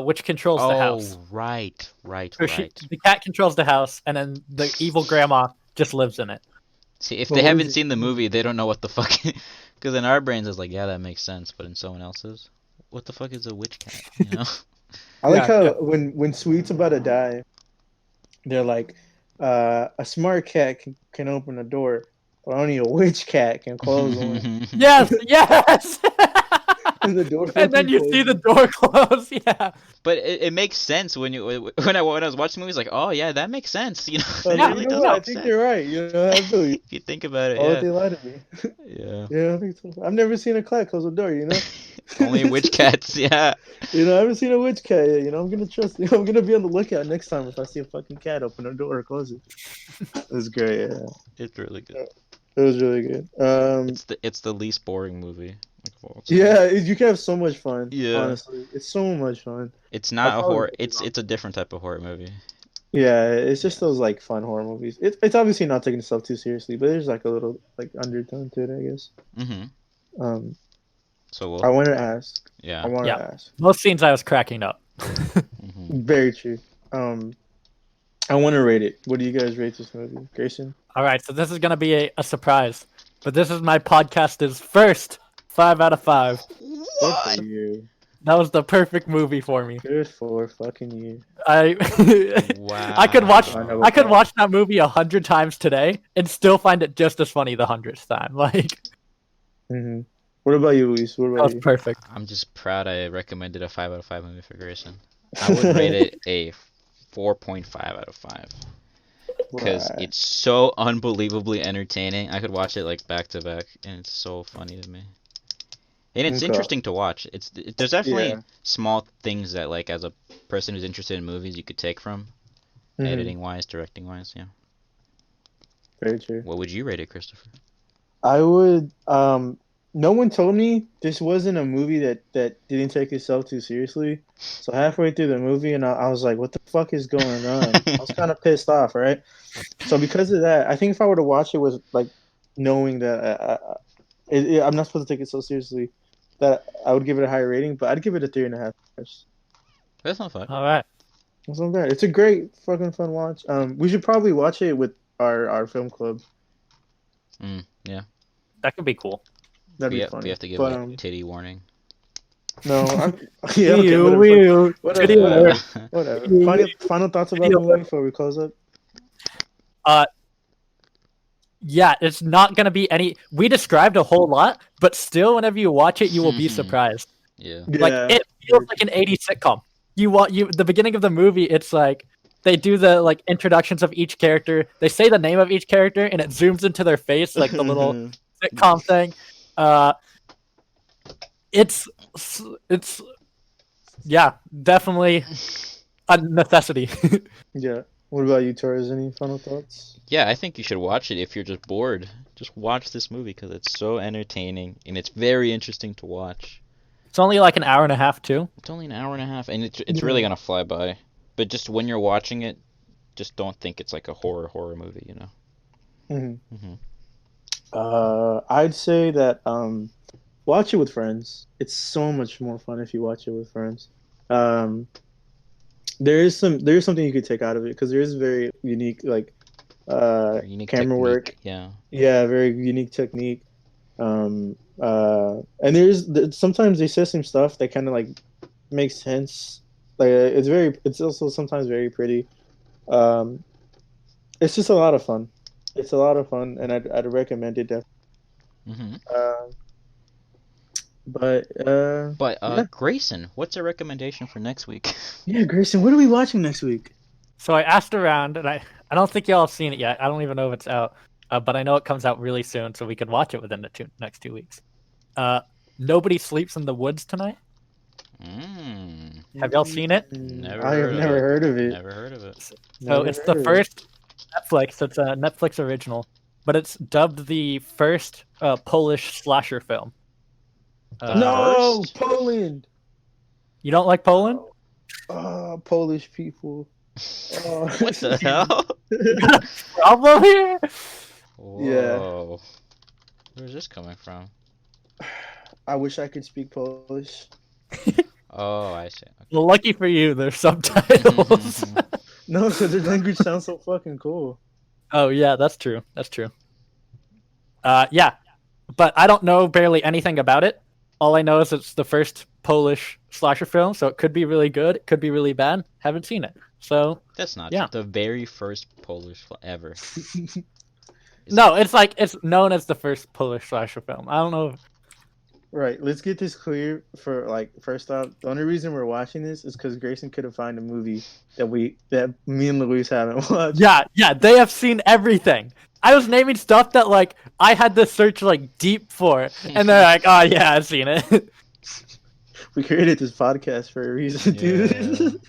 which controls the house. Oh, right. So the cat controls the house, and then the evil grandma just lives in it. See, if But they what haven't is it? seen the movie, they don't know what the fuck. Because in our brains, it's like, yeah, that makes sense. But in someone else's, what the fuck is a witch cat? You know? I like Yeah, how yeah. when Sweet's about to die, they're like, a smart cat can open a door, but only a witch cat can close one. Yes, yes. And the door And then fucking you see the closes. door close. Yeah. But it makes sense when I was watching the movie. It's like, oh yeah, that makes sense. You know, I it was like, really you know does what? I make think sense. you're right. You know, I believe. If you think about it, Why would yeah, they lie to me? yeah. Yeah, I think so. I've never seen a cat close a door. You know. Only witch cats, yeah. You know, I haven't seen a witch cat yet. You know, I'm gonna trust you. I'm gonna be on the lookout next time if I see a fucking cat open a door or close it. It was great. Yeah, It's really good. it was really good. It's the least boring movie like, of all time. Yeah, you can have so much fun. Yeah. Honestly, it's so much fun. It's I'll not a probably horror. watch it It's a different type of horror movie. Yeah, it's just Yeah. those like fun horror movies. It's obviously not taking itself too seriously, but there's like a little like undertone to it, I guess. Mm-hmm. Um, So I wanted to ask. yeah. I wanted Yeah. to ask. Most scenes I was cracking up. Mm-hmm. Very true. I want to rate it. What do you guys rate this movie, Grayson? All right, so this is gonna be a surprise, but this is my podcast's first 5 out of 5. Good for you. That was the perfect movie for me. Good for fucking you. I Wow. I could watch Wow. I could watch that movie 100 times today and still find it just as funny the 100th time. Like, Mm-hmm. What about you, Luis? What that about was you? perfect. I'm just proud I recommended a 5 out of 5 movie for Grayson. I would rate it a 4.5 out of 5 because Right. it's so unbelievably entertaining. I could watch it like back to back, and it's so funny to me. And it's Okay. interesting to watch. There's definitely Yeah. small things that like as a person who's interested in movies you could take from Mhm. editing wise, directing wise. Yeah. Very true. What would you rate it, Christopher? I would. No one told me this wasn't a movie that didn't take itself too seriously. So halfway through the movie, and I was like, "What the fuck is going on?" I was kind of pissed off, right? So because of that, I think if I were to watch it with like knowing that I'm not supposed to take it so seriously, that I would give it a higher rating. But I'd give it a 3.5 stars. That's not fun. All right. That's not bad. It's a great fucking fun watch. We should probably watch it with our film club. Yeah. That could be cool. That'd We be have, funny. we have to give But a titty warning. no, yeah, okay, whatever. Whatever. Video alert. Whatever. Ew. Final thoughts about the movie before we close up. Yeah, it's not gonna be any. We described a whole lot, but still, whenever you watch it, you will be surprised. Yeah. Like it feels like an '80s sitcom. The beginning of the movie, it's like they do the like introductions of each character. They say the name of each character, and it zooms into their face like the little sitcom thing. It's yeah, definitely a necessity. Yeah. What about you, Torres? Any final thoughts? Yeah, I think you should watch it if you're just bored. Just watch this movie because it's so entertaining and it's very interesting to watch. It's only like an hour and a half too. It's only an hour and a half, and it's really gonna fly by. But just when you're watching it, just don't think it's like a horror movie, you know. Mm-hmm. I'd say that watch it with friends. It's so much more fun if you watch it with friends. There is something you could take out of it because there is very unique like Unique camera technique, work. Yeah. Yeah, very unique technique. And sometimes they say some stuff that kind of like makes sense. Like it's also sometimes very pretty. It's just a lot of fun. It's a lot of fun, and I'd recommend it definitely. But yeah. Grayson, what's a recommendation for next week? Yeah, Grayson, what are we watching next week? So I asked around, and I don't think y'all have seen it yet. I don't even know if it's out, but I know it comes out really soon, so we could watch it within the next 2 weeks. Nobody Sleeps in the Woods Tonight. Have y'all seen it? Never I have heard of never it. heard of it. Never heard of it. So Never it's heard the of it. first Netflix. It's a Netflix original, but it's dubbed the first Polish slasher film. No, First? Poland. You don't like Poland? Oh, Polish people. Oh. What the hell? Problem here? Whoa. Where's this coming from? I wish I could speak Polish. Oh, I see. Well, lucky for you, there's subtitles. No, because their language sounds so fucking cool. Oh yeah, that's true. That's true. Yeah, but I don't know barely anything about it. All I know is it's the first Polish slasher film, so it could be really good, it could be really bad. Haven't seen it, so That's not Yeah. true. The very first Polish ever. no, it's known as the first Polish slasher film. I don't know. Right, let's get this clear for first off. The only reason we're watching this is because Grayson couldn't find a movie that me and Luis haven't watched. Yeah, they have seen everything. I was naming stuff that I had to search deep for, and they're like, "Oh yeah, I've seen it." We created this podcast for a reason, dude.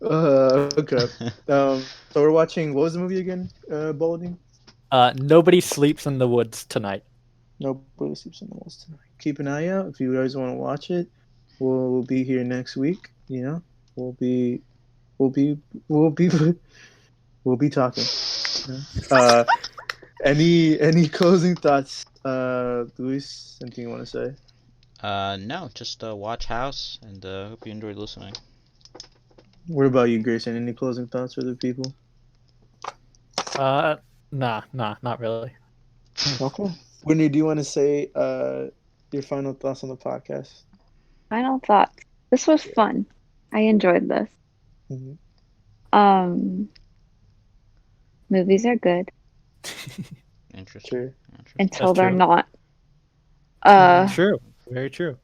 Okay. So we're watching. What was the movie again? Balding. Nobody Sleeps in the Woods Tonight. Nobody Sleeps in the Woods Tonight. Keep an eye out if you guys want to watch it. We'll be here next week. You know, we'll be talking. Any closing thoughts, Luis? Anything you want to say? No, just watch House, and hope you enjoyed listening. What about you, Grayson? Any closing thoughts for the people? Nah, not really. Okay. Whitney, do you want to say your final thoughts on the podcast? Final thoughts. This was fun. I enjoyed this. Mm-hmm. Movies are good Interesting. Sure. until That's they're true. not. True. Very true.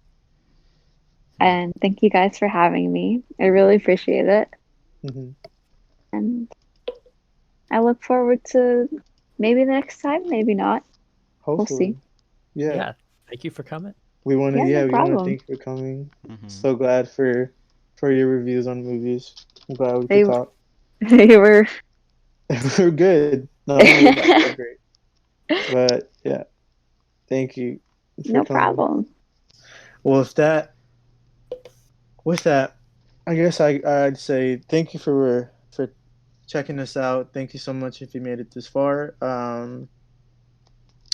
And thank you guys for having me. I really appreciate it. Mm-hmm. And I look forward to maybe the next time, maybe not. Hopefully. see. Yeah. Thank you for coming. We want to. Yeah, no We want to problem. thank you for coming. Mhm. So glad for your reviews on movies. I'm glad we They- could talk. They were. We're good. No, we're great. But yeah, thank you. for No coming. problem. Well, with that, I guess I'd say thank you for checking us out. Thank you so much if you made it this far.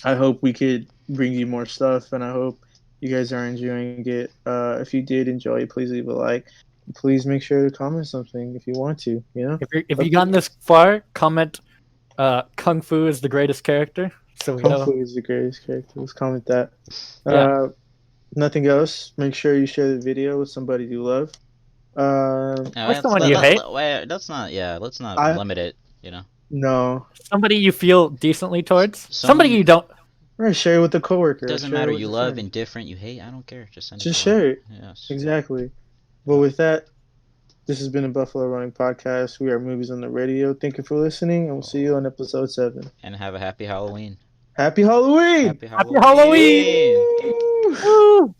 I hope we could bring you more stuff, and I hope you guys are enjoying it. If you did enjoy it, please leave a like. Please make sure to comment something if you want to. You know, If you gotten this far, comment Kung Fu is the greatest character. So we Kung know. Fu is the greatest character. Let's comment that. Yeah. Nothing else. Make sure you share the video with somebody you love. Or someone you hate. Let's not I- limit it, you know. No. Somebody you feel decently towards. Somebody you don't. Right, share it with a coworker. Doesn't share it matter, with you a love, friend. indifferent, you hate, I don't care. Just send it. Just to them. share it. Yes. Exactly. But with that, this has been a Buffalo Running Podcast. We are Movies on the Radio. Thank you for listening, and we'll see you on episode 7. And have a happy Halloween. Happy Halloween! Happy Halloween! Woo! Woo!